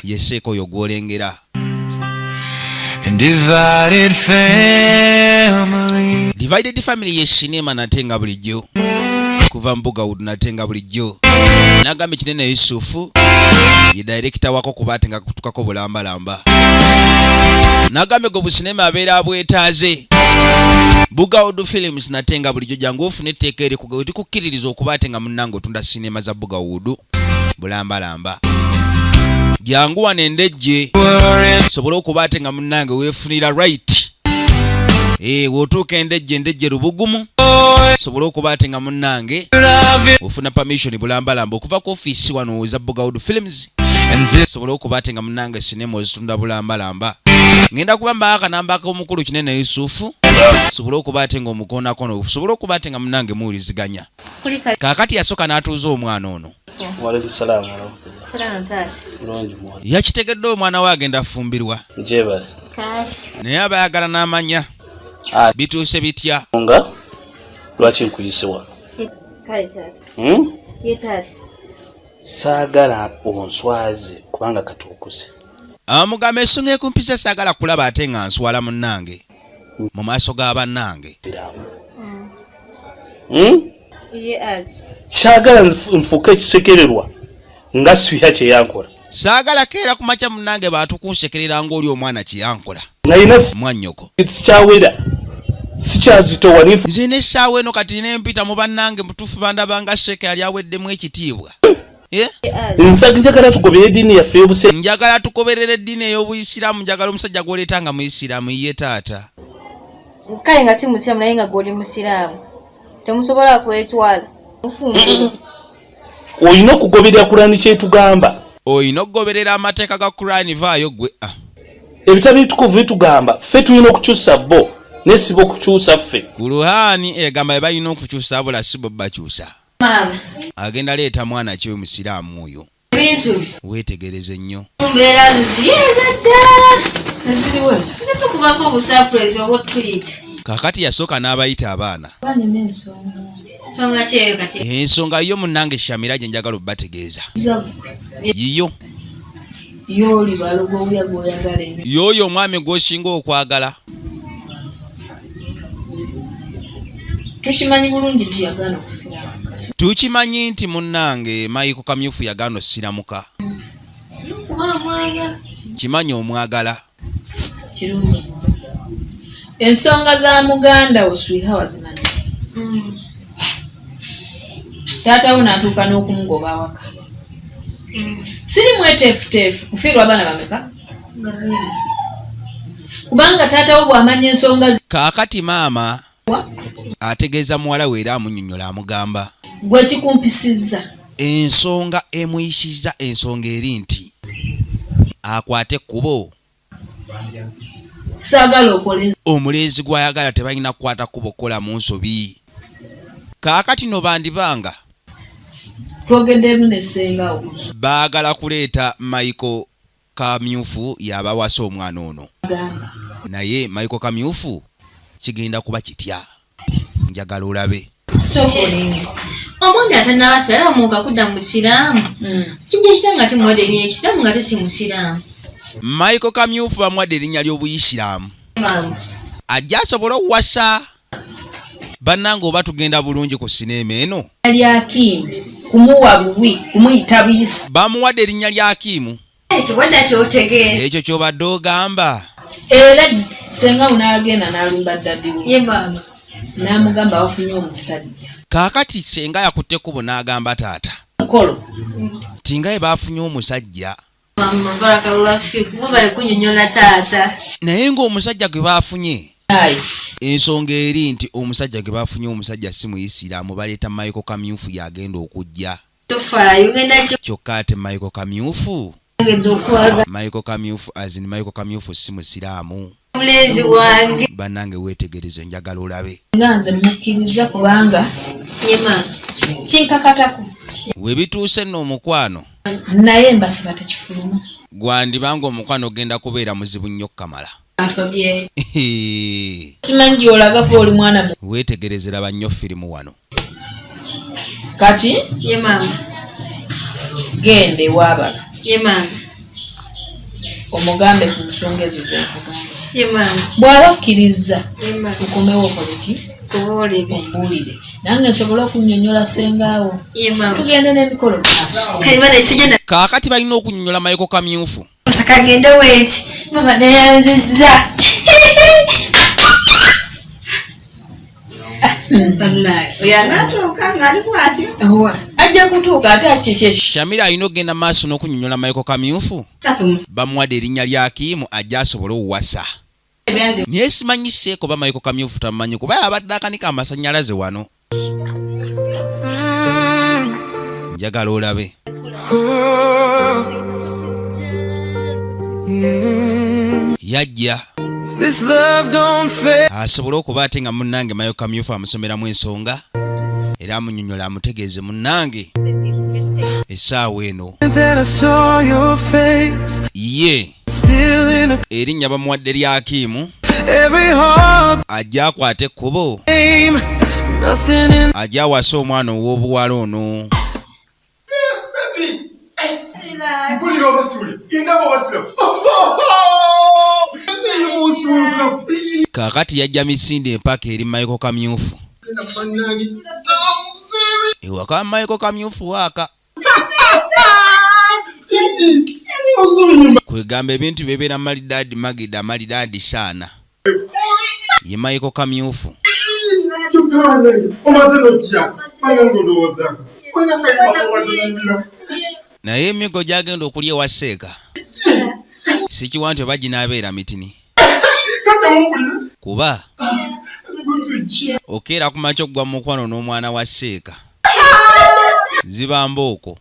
ye seeka oyo gwolengera divided family ye sinema natenga bulijjo kuva mbuga wudu natenga bulijjo nagambe kinene Yusufu ye director wako kubate nga kutukako bulambalamba nagambe go businema abeera abwetaaze Buga Wudu Films natenga bulijjo jangu ofune etteeka eri kukkiririza okubate nga munnange otunda sinema za Buga Wudu bulambalamba jangu wano endejje sobola okubate nga munnange weefunira right wotuuka endejje lubugumu sobola okubate nga munnange ofuna permission bulambalamba okuva ku ofiisi wano za Buga Wudu Films sobola okubate nga munnange sinema ozitunda bulambalamba ngenda kubamba akanamba k'omukulu kinene Yusufu sobola okubate nga omukonakono sobola okubate nga munnange muwuliziganya kaakati yasooka n'atuuza omwana ono yakitegedde omwana we agenda afumbirwa naye abayagala n'amanya bituuse bitya lwaki nkuyise wano saagala onswaze kubanga katuukuze amugamba ensonga ekumpisa saagala kulaba ate nga nswala munnange mu maaso ga bannange kyagala nfuuka ekisekererwa nga swiha kyeyankola saagala keera ku makya munnange baatukunsekerera ng'oli omwana kyeyankola mwannyoko sikyawera sikyazitowa nze n'essaawa eno kati nempita mu bannange mutuufu bandabanga sheeka yali aweddemu ekitiibwa njagala tugobere eddiini yaffe y'obuse njagala tugoberera eddiini ey'obuyisiraamu njagala omusajja gw'oleetanga muyisiraamu ye taata kale nga si musiraamu naye nga gw'oli musiraamu temusobola kwetwala olina okugoberera Kurani kyetugamba olina okugoberera amateeka ga Kurani vaayo gwe ebitabo ebitukuvu bitugamba ffe tulina okukyusa bo nesiba okukyusa ffe Kuruhani egamba be balina okukyusa bula si bo bakyusa agenda leeta mwana ki omusiraamu oyo weetegereze nnyo mbeera ziyeza ddala zitukubako obusapurezi obwotuyita kakati yasooka n'abayita abaana ensonga kyeyo kati ensonga yo munnange Shamira gye njagala obbategeeza yiyo yooli balogo obulya gwoyagala yoyo omwami gw'osinga okwagala tukimanyi bulungi nti yagaana okusiramuka tukimanyi nti munnange Maiko Kamyufu yagaana osiramuka kimanyi omwagala kirungi ensonga za muganda wo swiha wazimanyi taata we n'atuuka n'okumugoba awaka siri mweteefuteefu kufiirwa abaana bameka kubanga taata we bw'amanya ensonga kaakati maama ategeeza muwala we era amunnyonnyola amugamba gwe kikumpisizza ensonga emuyisizza ensonga eri nti akwate ekkubo saagala okole omulenzi gw'ayagala tebalina kukwata kkubo kukola mu nsobi kaakati no bandibanga twogeddemu nessengawo baagala kuleeta Maiko Kamyufu yabawasa omwana ono naye Maiko Kamyufu kigenda kuba kitya njagala olabe omwana atanabasalamuka kudda mu busiraamu kijja kita nga tumuwadde erinnya ekisiraamu nga tesi musiraamu Maiko Kamyufu bamuwadde erinnya ly'obuyisiraamu ajja asobole okuwasa bannange oba tugenda bulungi ku sinema eno. lya Akimu kumuwa buwi kumuyita buyisi. Bamuwadde erinnya lya Akimu. Ekyo bwadda ky'otegeeza. Ekyo ky'obadde ogamba. Era senga unaagenda n'alumba ddaddi we. Ye maama. N'amugamba wafunye omusajja. Kaakati senga yakutte kubo n'agamba taata. Mukolo. Tinga ye baafunye omusajja. Mama baraka lwafi mubale kunyonyola taata. Naye ng'omusajja gwe baafunye. Ayi. Ensonga eri nti omusajja gwe baafunye omusajja si Muyisiraamu baleeta Michael Kamyufu yagenda okujja. Tofaayo ngenda kyo. Kyokka ate Michael Kamyufu. Ngenda okwaga. Michael Kamyufu si Musiraamu. Mulenzi wange. Bannange weetegereze njagala olabe. Nga nze mukkiriza kubanga. Ye maama. Kinkakatako. We bituuse nno omukwano. Naye mbasaba tekifuluma. Gwandibanga omukwano ogenda kubeera muzibu nnyo Kamala. Asobye. Simanyi gy'olagako oli mwana. Weetegereze laba nnyo firimu wano. Kati. Ye maama. Gende ewaabala. Ye maama. Omugambe ku nsonga ezo z'okugamba. Ye maama. Bw'aba akkiriza. Ye maama. Ukomewo okole ki? Kubuulire. Nange nsobola okunnyonnyola sengaawo. Ye maama. Tugende n'emikolo maaso. Kalibana isijenda. Kaakati balina okunyonnyola Michael Kamyufu. Osakagende weeti. Mama neyanziza. Oyanatuuka ng'ali bw'atyo. Ajja kutuuka ate akikye. Shamira alina okugenda maaso n'okunyonnyola Michael Kamyufu. Bamuwadde erinnya lya Akimu ajja asobole owasa. Naye simanyiseeko ba Michael Kamyufu tamumanyi kuba abadde akanika amasannyalaze wano. Njagala olabe. Yajja asobole okuba ate nga munnange Michael Kamyufu amusomeramu ensonga era amunnyonnyola amutegeeze munnange essaawa eno ye erinnya bamuwadde lya Akimu ajja akwate ekkubo ajja awasa omwana ow'obuwala ono. Mpulira obasule. Indaba obasule. Kaakati yajja misinde empaka eri Michael Kamyufu. Ewaka Michael Kamyufu waaka. Kwegamba ebintu bebeera malidaadi magida malidaadi shaana. Ye Michael Kamyufu. Omaze n'ojja. Manya ng'olowoozaako. Kwena kayiba owadde naye emigo gyagenda okulya ewa Seeka sikiwa nti oba ginaabeera mitini kuba okeera ku makya okugwa mu mukwano n'omwana wa Seeka ziba mbooko.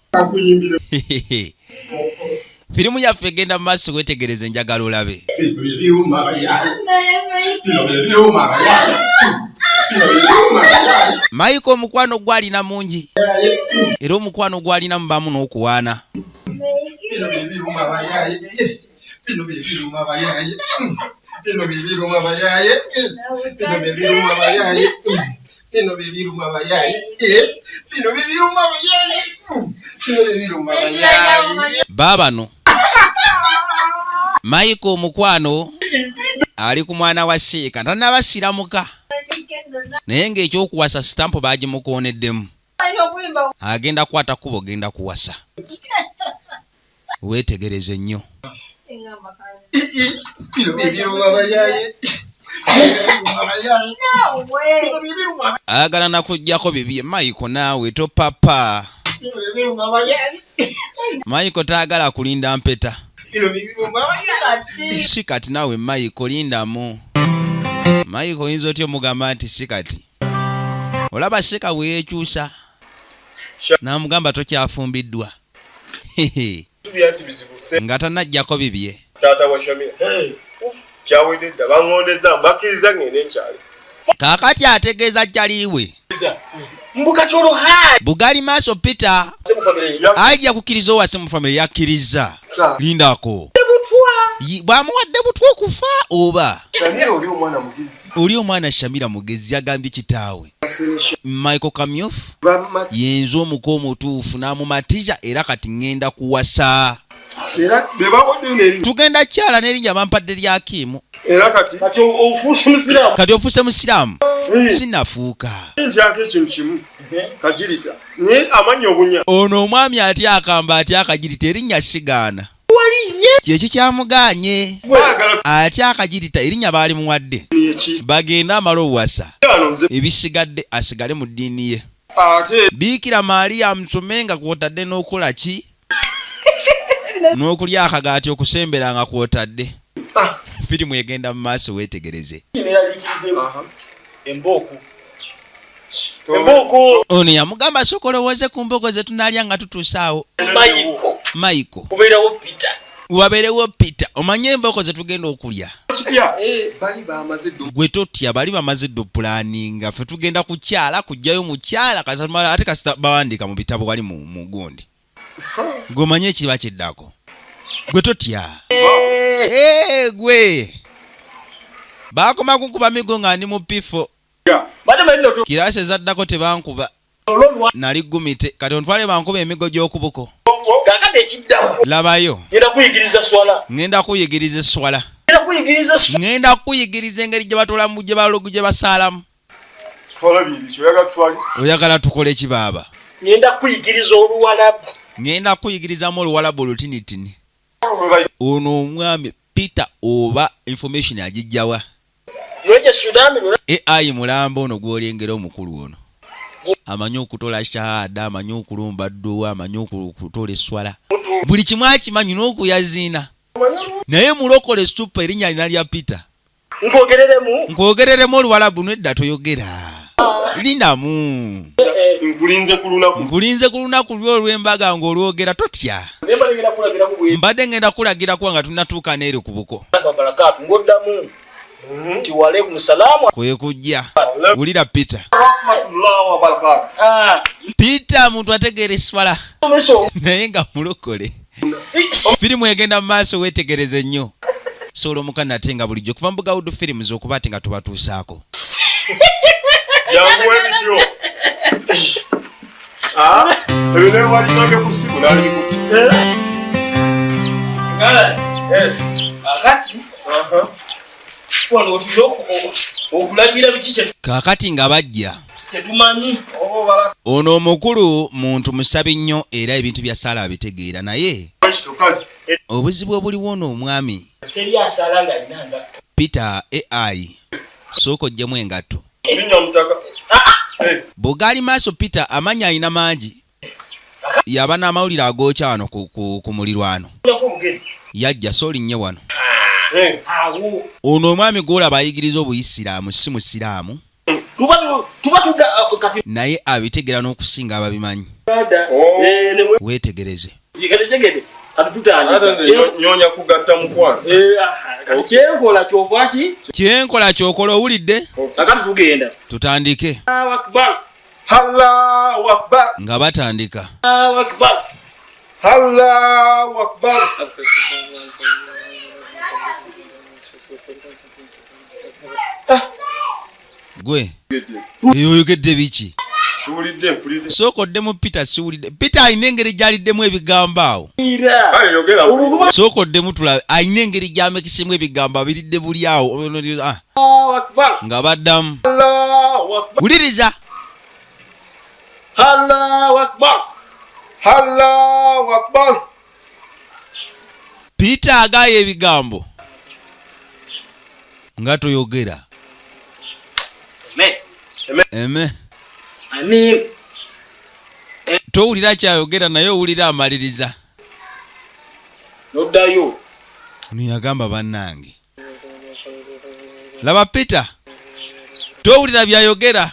Firimu yaffe egenda mu maaso weetegereze njagala olabe. Michael omukwano gwalina mungi era omukwano gwalina mubamu n'okuwaana. Baabano Michael omukwano ali ku mwana wa Seeka tannabasiramuka naye ng'ekyokuwasa sitampo baagimukooneddemu agenda kukwata kkubo genda kuwasa. Weetegereze nnyo. Ayagala nakuggyako bibye Michael naawe topapa. Michael taagala kulinda mpeta. Si kati naawe Michael lindamu. Michael oyinza otya omugamba nti si kati. Olaba Seeka bwe yeekyusa n'amugamba tokyafumbiddwa. Nga tannaggyako bibye. Taata wa Shamira. Kyawedde dda baŋŋondeza mbakkiriza ngende nkyali. Kaakati ategeeza kyaliwe. Mbukatolo hai. Bugali maaso Peter. Ajja kukkiriza owase mu famire yakkiriza. Lindako. Bw'amuwadde butwa okufa oba. Shamira oli omwana mugezi. Oli omwana Shamira mugezi yagambye kitaawe. Michael Kamyufu yenza omuko omutuufu n'amumatiza era kati ngenda kuwasa. Era bebawadde n'erinnya. Tugenda kyala n'erinnya bampadde lya Akimu. Era kati. Kati ofuuse musiraamu. Kati ofuuse musiraamu. Sinnafuuka. Ntyako ekintu kimu. Kajirita. Naye amanyi obunya. Ono omwami atya akamba atya akagirita erinnya sigaana. Kyeki kyamuganye. Atya akagirita erinnya baali muwadde. Bagenda amala owasa. Ebisigadde asigale mu ddiini ye. Biikira Maaliya amusomenga kwotadde n'okola ki? N'okulya akagaati okusembera nga kwotadde. Firimu egenda mu maaso weetegereze. Emboko. Ono yamugamba sokolowooze ku mbogo ze tunaalya nga tutuuse awo. Maiko. Wabeerewo Peter. Omanye emboko ze tugenda okulya. Gwe totya bali bamaze ddo pulaninga ffe tugenda kukyala kujjayo mukyala ate kasita bawandiika mu bitabo wali mu gundi. Gwe omanye ekiba kiddako. Gwe totya. Gwe. Baakoma kunkuba migo nga ndi mu pifo. Kiraasi ezaddako tebankuba. Nali gumite kati ontwale bankuba emigo gy'okubuko. Labayo. Ngenda kuyigiriza swala. Ngenda kuyigiriza engeri gye batolamu gye balogu gye basaalamu. Oyagala tukole ki baaba? Ngenda kuyigiriza Oluwalabu. Ngenda kuyigirizamu Oluwalabu olutinitini. Ono omwami Peter oba information agijjawa. AI mulambo ono gw'olengera omukulu ono. Amanyi okutola shahada, amanyi okulumba dduwa, amanyi okutola esswala. Buli kimu akimanyi n'okuyaziina. Naye mulokole super erinnya lina lya Peter. Nkwogereremu Oluwalabu nedda toyogera. Lindamu. Nkulinze ku lunaku lw'olw'embaga ng'olwogera totya. Mbadde ngenda kulagira kuba nga tunnatuuka n'eri ku buko. Kwe kujja. Wulira Peter. Peter muntu ategeera esswala. Naye nga mulokole. Firimu egenda mu maaso weetegereze nnyo. Solo mukana ate nga bulijjo kuva mbuga Wood Films okuba ate nga tubatuusaako. Jangu ebityo. Ebine wali nange ku simu nali bikuti. Akati. Wano otuloko okulagira bikiche. Kakati nga bajja. Tetumanyi. Ono omukulu muntu musabi nnyo era ebintu bya sala abitegeera naye. Obuzibu obuliwo n'omwami. Teri asala nga inanga. Peter AI. Soko ojjemu engatto. Binya mutaka. Bogali maaso Peter amanya alina mangi. Yaba n'amawulire agookya wano ku mulirwano. Yajja soli nnye wano. Ono omwami gw'olaba ayigiriza obuyisiraamu si musiraamu. Naye abitegeera n'okusinga ababimanyi. Weetegereze. Nyonya kugatta mukwano. Kyenkola kyokola ki? Kyenkola kyokola owulidde? Akati tugenda. Tutandike. Allahu Akbar. Allahu Akbar. Nga batandika. Allahu Akbar. Allahu Akbar. Gwe. Oyogedde biki? Siwulidde mpulidde. Sookoddemu Peter siwulidde. Peter alina engeri gy'aliddemu ebigambo awo. Yogera. Sookoddemu tulabe alina engeri gy'amekisemu ebigambo abiridde buli awo. Allahu Akbar. Nga baddamu. Allahu Akbar. Wuliriza. Allahu Akbar. Allahu Akbar. Peter agaaya ebigambo. Nga toyogera. Eme. Amin. Towulira kyayogera naye owulira amaliriza. Noddayo. Niyagamba bannange. Laba Peter. Towulira byayogera.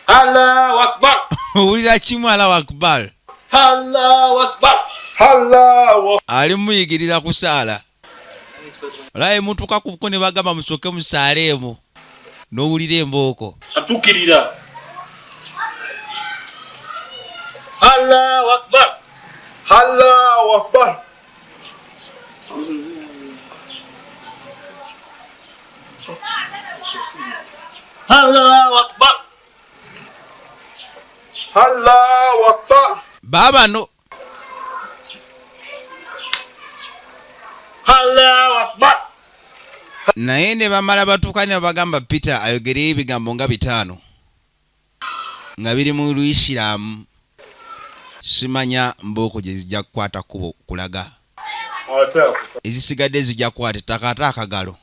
Allahu Akbar. Owulira kimu Allahu Akbar. Allahu Akbar. Allahu. Ali muyigiriza kusaala. Olaye mutuuka ku buko ne bagamba musooke musaaleemu. N'owulira embooko. Atukirira. Allahu Akbar. Allahu Akbar. Allahu Akbar. Allahu Akbar. Baba no. Allahu Akbar. naye ne bamala batuukane bagamba Peter ayogereyo ebigambo nga 5 nga biri mu Luisiraamu. Simanya Mbooko gye zijja kukwata kubo kulaga. Ezisigadde zijja kukwata ettaka ate akagalo.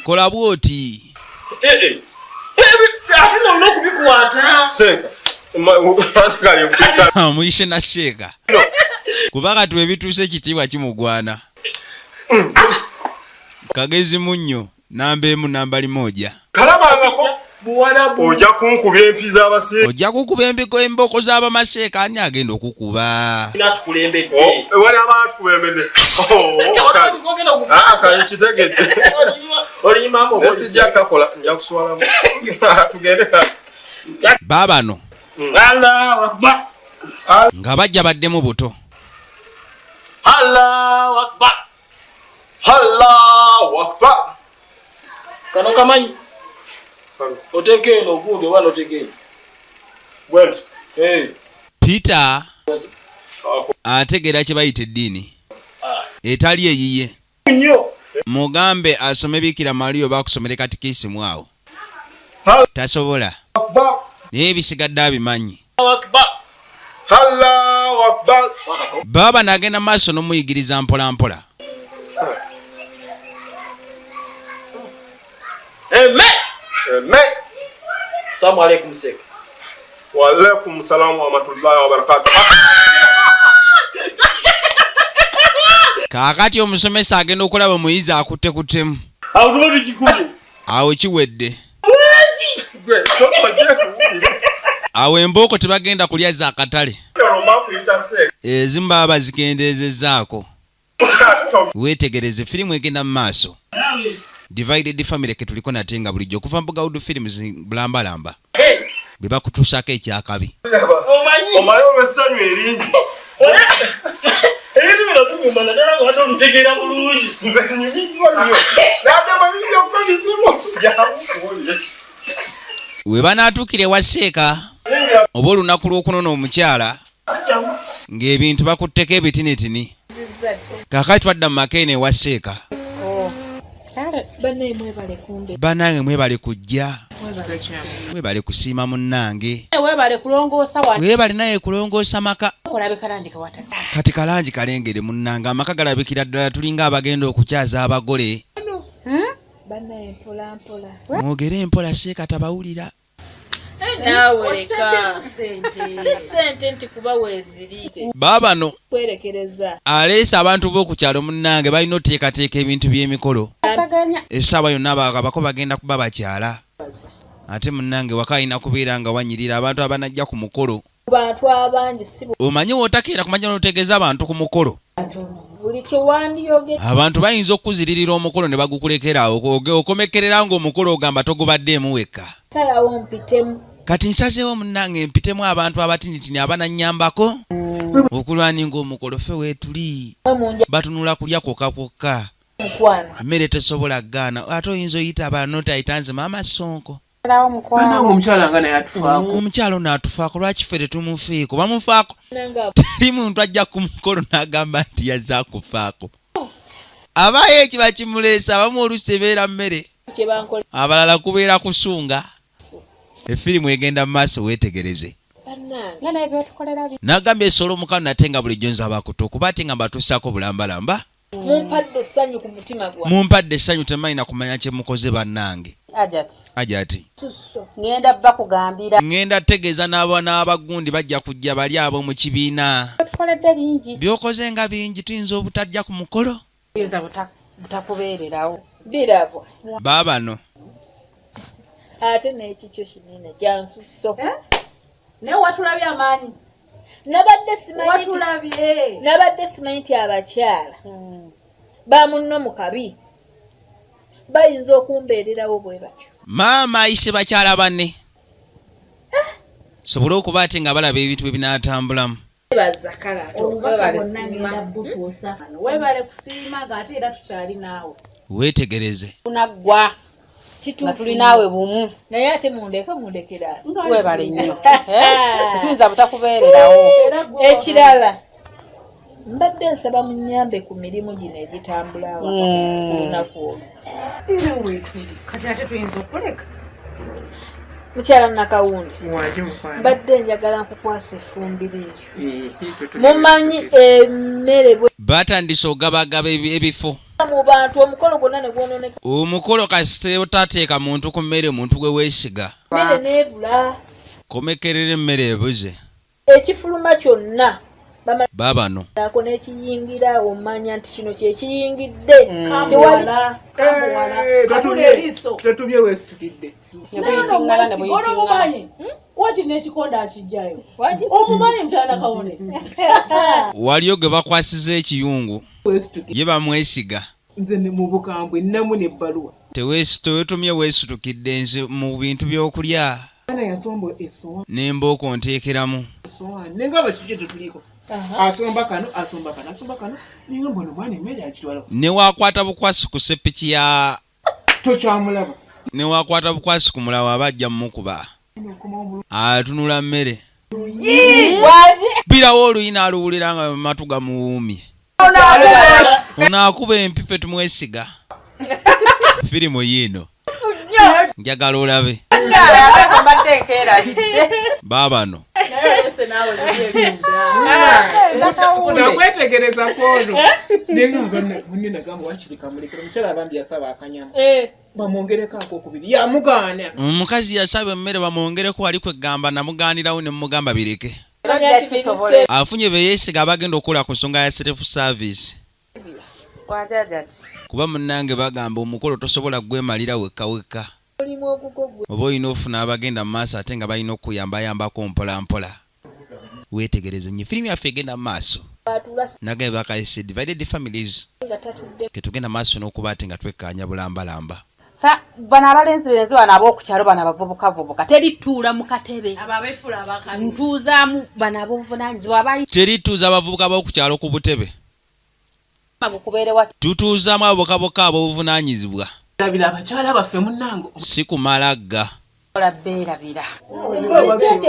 Kola bw'oti. Ate nolina okubikwata. Seeka. Muyise na Sheeka. Kuba kati bwe bituuse ekitiibwa kimugwana. Kagezi munnyo namba emu nambali moja. Kalabangako ojja kunkubya empi z'abaseeka. Ojja kukuba emboko z'abamaseeka ani agenda okukuba. Wali abatukulembedde. Kale kitegedde. Nesijja kakola nja kuswalamu. Tugende kale. Baabano Allahu Akbar. nga bajja baddemu buto. Allahu Akbar. Allahu Akbar. Kano kamanyi. Oteke eno ogundi wano oteke eno. Bwent. Peter ategeera kye bayita eddiini etali eyiye. Mugambe asome Bikira Maria oba akusomere katikisimu awo. Tasobola. Naye ebisigadde abimanyi. Allahu Akbar. Baba n'agenda maaso n'omuyigiriza mpola mpola. Amen. Assalamu alaikum Seeka. Wa alaikum salaam wa rahmatullahi wa barakatuh. Kaakati omusomesa agenda okulaba omuyizi akutte kuttemu. Awo tuba tukikubye. Awo kiwedde. Awo embooko tebagenda kulya za katale. Ezimu baba bazikendeezezzaako. Weetegereze firimu egenda mu maaso. Divided Family ke tuliko nate nga bulijjo okuva mu Bugawudu Films bulambalamba. Bwe bakutuusako ekyakabi. Omanyi olw'essanyu eringi. Ebintu bino tunyuma naddala nga wadde olutegeera bulungi. Nze nyumiddwa nnyo. N'adama bingi okubisimu. Jabukuwulye. We banaatuukira ewa Seeka oba olunaku lw'okunona omukyala ng'ebintu bakutteko ebitinitini. Kaakati twadda mu Makeene ewa Seeka. Bannange mwebale kujja. Mwebale kusiima munnange. Weebale naye kulongoosa maka. Kati kalangi kalengere munnange amaka galabikira ddala tulinga abagenda okukyaza abagole. Mwogere empola Seeka tabawulira. Baabano aleese abantu b'oku kyalo munnange balina oteekateeka ebintu by'emikolo. Essaawa yonna abako bagenda kuba bakyala. Ate munnange waka alina kubeera nga wanyirira abantu abanajja ku mukolo. Omanyi wootakeera kumanya n'otegeeza abantu ku mukolo. Abantu bayinza okuziririra omukolo ne bagukulekerawo okomekerera ng'omukolo ogamba togubaddeemu wekka. Kati nsazeewo munnange mpitemu abantu abatinitini abanannyambako okulwaninga omukolo ffe weetuli batunula kulya kwokka kwokka. Emmere tesobola gaana ate oyinza oyita abanootayita nze maama Sonko. Omukyala nga naye atufaako. Omukyala ono atufaako lwaki ffe tetumufiiko bamufaako. Teri muntu ajja ku mukolo n'agamba nti yazze akufaako. Abaayo ekiba kimuleesa abamu oluusi ebeera mmere abalala kubeera kusunga. Efirimu egenda mu maaso weetegereze. N'agambye esolo omukano nate nga bulijjo nze abakuto okuba ate nga mbatuusaako bulambalamba. Mumpadde essanyu temanyi na kumanya kye mukoze bannange. Ajati. Ngenda bakugambira. Ngenda tegeeza n'abagundi bajja kujja bali abo mu kibiina. Byokoze nga bingi tuyinza obutajja ku mukolo. Butakubeererawo. Birabo. Baabano. Ate n'ekikyo kinene kyansusso. Ne watulabye amaanyi. Nabadde simanyi nti abakyala bamunno mu kabi bayinza okumbeererawo bwe batyo. Maama ayise bakyala banne. Sobole okuba ate nga balaba ebintu bye binaatambulamu. Weebale kusiima ng'ate era tukyali naawe. Weetegereze. Tunaggwa. Nga tuli naawe bumu. Naye ate mundekera. Weebale nnyo. Tuyinza butakubeererawo. Ekirala mbadde nsaba munyambe ku mirimu gino egitambula awaka ku lunaku olwo. Kati ate tuyinza okuleka. Mukyala Nakawundi, mbadde njagala nkukwasa effumbi liryo. Mumanyi emmere batandise ogabagaba ebifo mu bantu omukolo gwonna ne gwononeka. omukolo kasite otateeka muntu ku mmere muntu gwe weesiga Mmere n'ebula. komekerera emmere ebuze Ekifuluma kyonna baabano ako n'ekiyingira omanya nti kino kyekiyingidde. Tewali Tatubye weesitukidde. Waki n'ekikonda akijjayo omumanyi mukyala Nakawundi. waliyo gwe bakwasiza ekiyungu ye bamwesiga Nze ne mu bukambwe nnamu n'ebbaluwa. tewetumye weesitukidde nze mu bintu by'okulya Ana yasomba essowaani. n'embooko nteekeramu Nenga bakijje tetuliko. Asomba kano, asomba kano. Ninga mbona omwana emmere agitwala. ne waakwata bukwasi ku seppiki ya Tokyamulaba. ne waakwata bukwasi ku mulawa abajja mmukuba atunula mmere birawo oluyina aluwulira nga matu gamuwuumye onaakuba empife tumwesiga firimu yiino njagala olabe baabano nakwetegereza kwono nenga munne nagamba wakirika mulekera mukyala abambi yasaba akanyama bamwongereko akokubiri yamugaana. omukazi yasaba emmere bamwongereko wali kwegamba namugaanirawo ne mumugamba bireke afunye beyeesiga abagenda okukola ku nsonga ya self service kuba munnange bagamba omukolo tosobola gwemalira wekka oba olina ofuna abagenda mu maaso ate nga balina okuyambayambako mpolampola weetegereze nnyo firimu yaffe egenda mu maaso nagaye bakayise divided families ketugenda maaso n'okuba ate nga twekkaanya bulambalamba bano abalenzi bano ab'okukyalo bano abavubukavubuka terituula mu katebe ntuuzaamu bano ab'obuvunaanyizibwa terituuza abavubuka b'okukyalo ku butebe tutuuzaamu abokaboka ab'obuvunaanyizibwa labira abakyala baffe munnange si kumalagga beerabira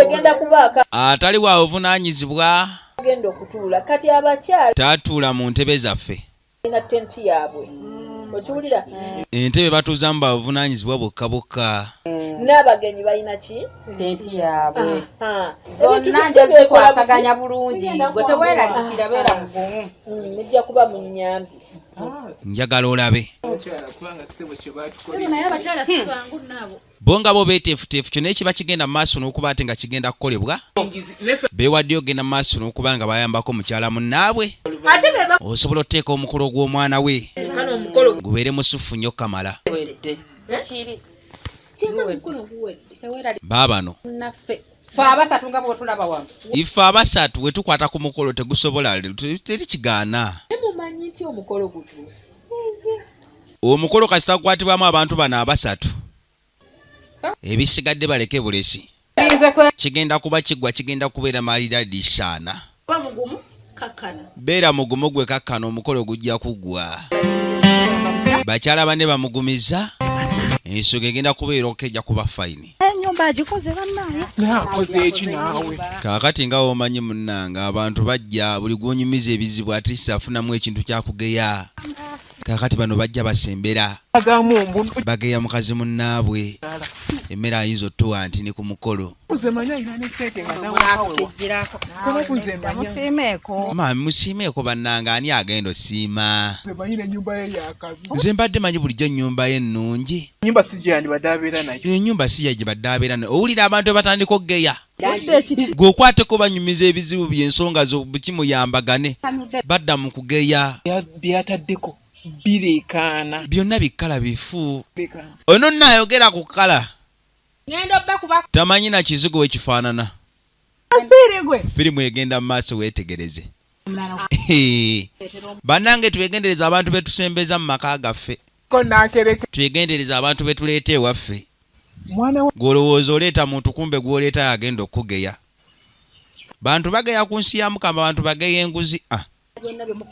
egenda kubaaka atali wa buvunaanyizibwa agenda okutuula kati abakyala tatuula mu ntebe zaffe ina tenti yaabwe okiwulira entebe batuuzaamu babuvunaanyizibwa bokka bokka n'abagenyi balina ki tenti yaabwe zonna nje zikwasaganya bulungi gwe teweerabikira beera mugumu nijja kuba mu nnyambi njagala olabe naye abakyala si bangu nabo bo nga bo beeteefuteefu kyonna ekiba kigenda mu maaso n'okuba ate nga kigenda kukolebwa beewaddeyo ogenda mu maaso n'okuba nga bayambako mukyala munnaabwe osobola oteeka omukolo gw'omwana we gubeere musufu nnyo kamala baabano ife abasatu we tukwata ku mukolo tegusobola teri kigaana mumanyi nti omukolo gutuuse omukolo kasita gukwatibwamu abantu bano abasatu ebisigadde baleke bulesi kigenda kuba kiggwa kigenda kubeera malira dishaana beera mugumu gwe kakkana omukolo gujja kuggwa bakyala banne bamugumiza ensonga egenda kubeera okejja kuba fayini enyumba agikoze bannaye nakoze eki naawe kaakati nga womanyi munnanga abantu bajja buli gwonyumiza ebizibu atisi afunamu ekintu kyakugeya kaakati bano bajja basembera bageya mukazi munnaabwe emmere ayinza otuwa nti ne ku mukolo mami musiimeeko bannanga ani agenda osiima nze mbadde manyi bulijjo ennyumba ye ennungi ennyumba si yagye badde abeera nayo owulira abantu ebatandika okugeya gweokwateko banyumiza ebizibu byensonga zo bukimuyambagane badda mu kugeya byataddeko bireekaana byonna bikala bifu ono nnaayogera ku kala tamanyi na kizigo wekifaanana firimu egenda mu maaso weetegereze bannange twegendereza abantu betusembeza mu maka gaffe twegendereza abantu betuleeta ewaffe gw'olowooza oleeta muntu kumbe gw'oleeta yagenda okugeya bantu bageya ku nsi ya Mukama bantu bageya enguzi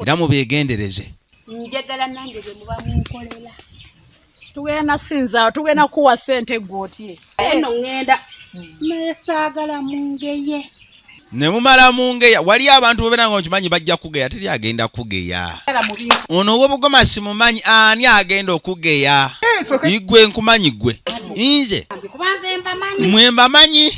era mubeegendereze njagala nange bwe muba munkolera tugenda sinza tugenda kuwa ssente gwotye eno ŋŋenda naye saagala mungeye ne mumala mungeya wali abantu bobera ngo kimanyi bajja kugeya teri agenda kugeya ono wobugoma simumanyi ani agenda okugeya igwe nkumanyi gwe inze mwemba manyi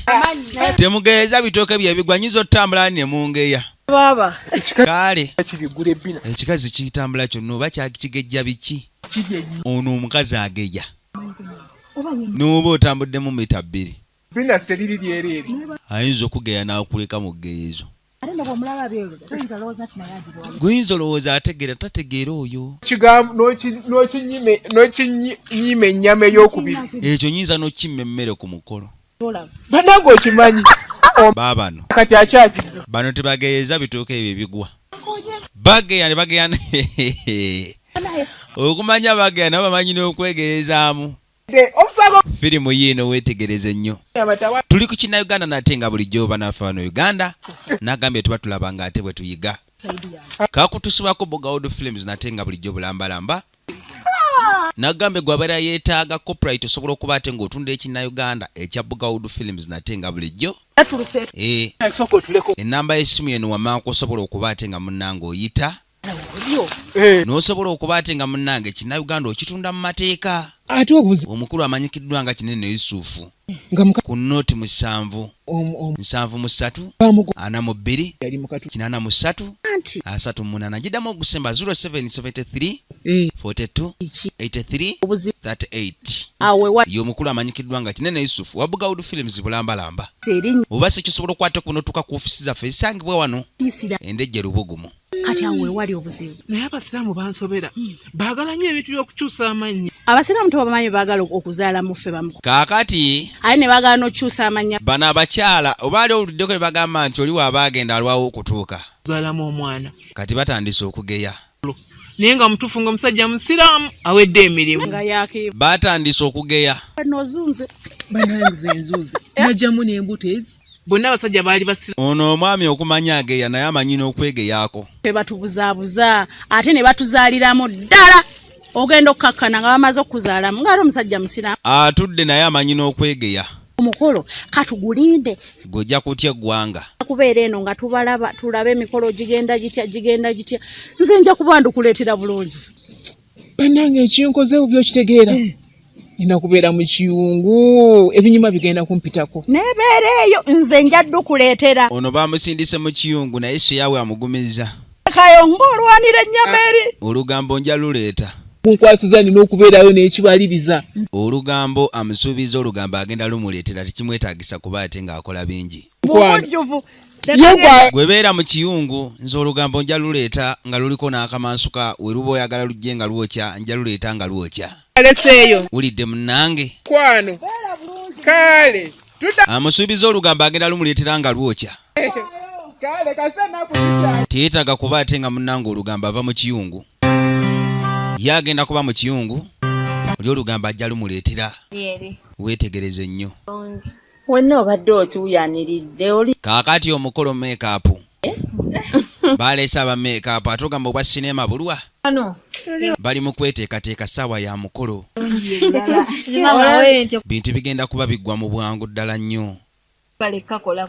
temugeeza bitooke byebigwanyiza otambula ne mungeya baba kale ekibigure bina ekikazi kitambula kyonna oba kyakigejja biki ono omukazi ageya n'oba otambuddemu mita 2 bina steriri lyereri ayinza okugeya n'akuleka mu geezo guyinza olowooza ategeera tategeera oyo n'okinyima ennyama ey'okubiri ekyo nyinza n'okimma emmere ku mukolo banange okimanyi baabano kati akyaki bano tebageeza bitooke ebyo ebigwa bageya ne bageya okumanya bageya nabo bamanyi n'okwegeezaamu firimu yiino weetegereze nnyo tuli ku kinnauganda nate nga bulijjo banaffe wano uganda nagambye tuba tulaba nga ate bwe tuyiga kakutusibwako Bugawudu Films nate nga bulijjo bulambalamba nagambye gwabeera yeetaaga copyright osobola okuba ate ng'otunda ekinnauganda ekya Bugawudu Films nate nga bulijjo enamba y'essimu eno wamanku osobola okuba ate nga munnange oyita n'osobola okuba ate nga munnange kinnauganda okitunda mu mateeka ate obuzi omukulu amanyikiddwa nga Kinene Yusufu ku nooti 7 7 3 42 83 giddamu ogusemba 0773 42 83 38 y'omukulu amanyikiddwa nga Kinene Yusufu wa Bugawudu Films bulambalamba oba se kisobola okukwata kuno tuka ku ofisi zaffe ezisangibwa wano endejje Lubugumu kati awo wali obuzibu naye abasiraamu bansobera baagala nnyo ebintu by'okukyusa amannya abasiraamu tebamanyi baagala okuzaala muffe bamu kaakati aye ne baagala n'okukyusa amannya bano abakyala oba ali oluddeko ne bagamba nti oli waaba agenda alwawo okutuuka zaalamu omwana kati batandise okugeya naye nga mutuufu nga omusajja musiraamu awedde emirimu batandise okugeya nozunze bananze enzuze najjamu n'embuto ezi bonna abasajja baali basiraamu ono omwami okumanya ageya naye amanyi n'okwegeyaako batubuzaabuza ate ne batuzaaliramu ddala ogenda okkakkana nga bamaze okuzaalamu ngaali omusajja musiraamu atudde naye amanyi n'okwegeya omukolo katugulinde gojja kutya eggwanga kubeera eno nga tubalaba tulabe emikolo gigenda gitya nze nja kuba ndikuleetera bulungi bannange ekinkozeewo byokitegeera nina kubeera mu kiyungu ebinyuma bigenda kumpitako nebeera eyo nze njadde okuleetera ono bamusindise mu kiyungu naye sheyawe amugumiza kayo ng'olwanira ennyama eri olugambo nja luleeta munkwasiza nina okubeerayo n'ekibaliriza olugambo amusuubiza olugambo agenda lumuleetera tekimwetaagisa kuba ate ng'akola bingi bubujjuvu gwebeera mu kiyungu nze olugambo nja luleeta nga luliko n'akamansuka we luba oyagala lujje nga lwokya nja luleeta nga lwokya aleseeyo wulidde munnange kwano kale amusuubiza olugambo agenda lumuleetera nga lwokya teyeetaaga kuba ate nga munnange olugambo ava mu kiyungu ye agenda kuba mu kiyungu oli olugambo ajja lumuleetera weetegereze nnyo wenna obadde otuuyaniridde oli kaakati omukolo meekaapu baleese aba meekaapu ate ogamba obwa sinema bulwa bali mu kweteekateeka ssaawa ya mukolo bintu bigenda kuba biggwa mu bwangu ddala nnyo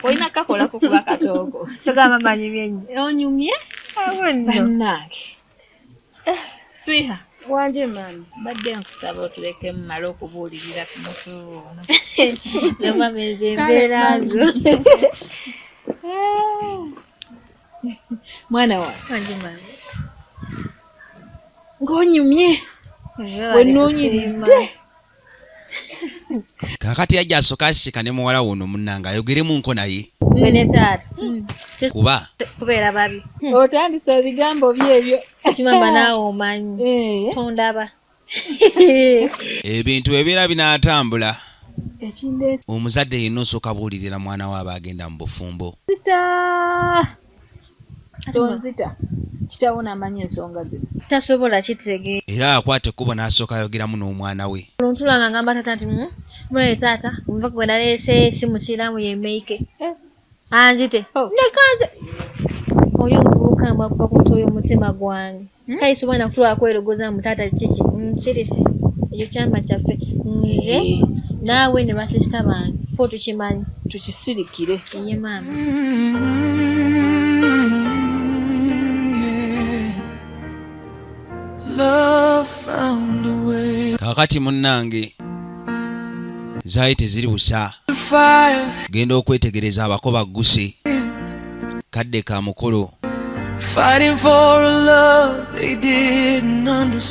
olina kakolako kuba katoogo kyogamba manyumye onyumye bannange swiha wanje mami badde nkusaba otuleke mumale okubuulirira ku mutu ono nomameza embeera zo mwana wanje mami ng'onyumye wennoonyiridde kaakati yajja asooka asika ne muwala wono munnanga ayogeremunko naye bene taata kuba kubeera babi otandise ebigambo byebyo kimamba naawe omanyi tondaba ebintu ebiera binaatambula ekindeesa omuzadde yenna osooka buulirira mwana waaba agenda mu bufumbo tonzita kitawo n'amanyi ensonga zino tasobola kitegeera era akwata ekkubo n'asooka ayogeramu n'omwana we oluntulanga ngamba tata nti mulaye taata nva kugwe naleese si musiraamu yemeike anzite nekanze oli omuvubuka mbwa kuva ku mutwe y'omutima gwange kale sobola nakutwala kwerogoza mu taata kiki sirisi ekyo kyama kyaffe nze naawe ne basista bange fo tukimanyi tukisirikire ye maama kakati munnange zaayi teziri busa genda okwetegereza abakoba gguse kadde ka mukolo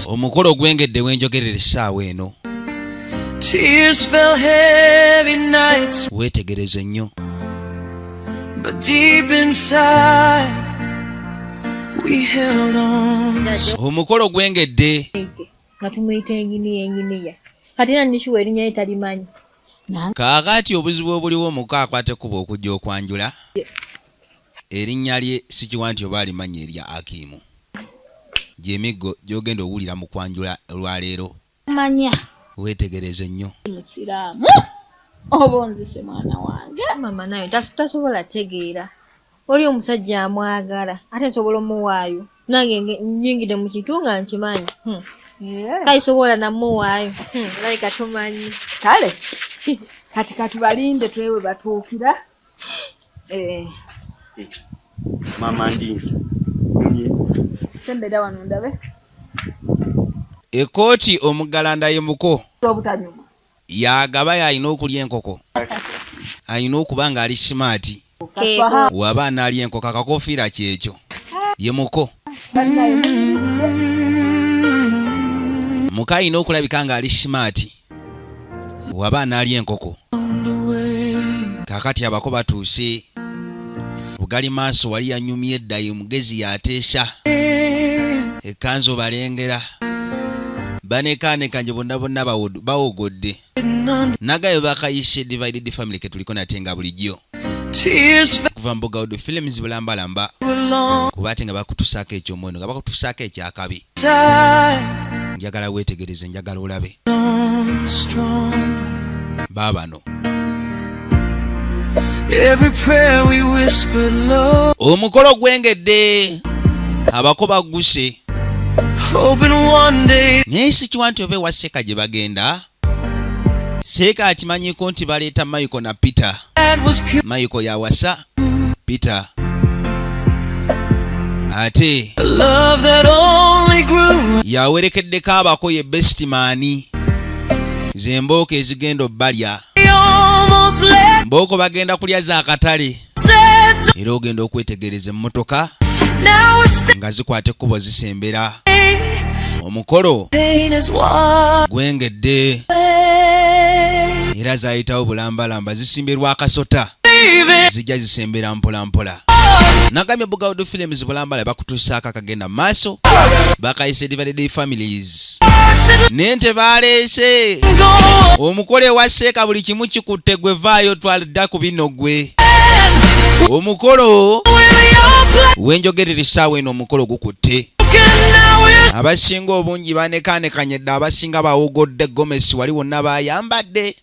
omukolo gwengedde wenjogerera essaawa eno weetegereze nnyo omukolo gwengedde nga tumuyita enginiya kati era nishuwa erinnya etalimanyi kaakati obuzibu obuliwo omuka akwate kuba okujja okwanjula erinnya lye sikiwa nti oba alimanyi erya Akimu gy'emiggo gy'ogenda owulira mu kwanjula olwaleero manya weetegereze nnyo musiraamu oba onzise mwana wange mama naye tasobola tegeera oli omusajja amwagala ate nsobola omuwaayo nange nyingide mu kitu nga nkimanyi tayisobola namuwaayo like atumanyi kale kati katubalinde twewe batuukira mama ndingi tembera wano ndabe ekooti omugalanda ye muko obutanyuma yagaba yalina okulya enkoko alina okuba nga ali simaati waba analya enkoko akakofiira kyekyo ye muko muka alina okulabika nga ali simaati waba analya enkoko kakati abako batuuse bugali maaso wali yanyumye edda ye mugezi yateesha ekkanzu balengera banekaanekanje bonna bonna bawogodde nagayo bakayishe divided family ketuliko nate nga bulijjo kuva mbuga odo films bulambalamba kuba ate nga bakutusaako ekyomwono nga bakutusaako ekyakabi njagala weetegereze njagala olabe baabano omukolo gwengedde abako bagguse naye sikiwa nti oba ewa Seeka gye bagenda Seeka akimanyiko nti baleeta Michael na Peter Michael yawasa Peter ate yawerekeddeko abako ye Bestman ze mbooko ezigenda obbalya mbooko bagenda kulya zaakatale era ogenda okwetegereza emmotoka nga zikwata ekkubo zisembera omukolo gwengedde era zayitawo bulambalamba zisimbirwa akasota zijja zisembera mpola mpola nagamye Bugawudu Films bulambala bakutusaako akagenda mu maaso bakayise divided families nente baleese omukole wa Seeka buli kimu kikutte gwe vaayo twalidda ku bino gwe omukolo wenjogerera essaawa eno omukolo gukutte abasinga obungi banekaanekanye dda abasinga bawogodde Gomesi wali wonna bayambadde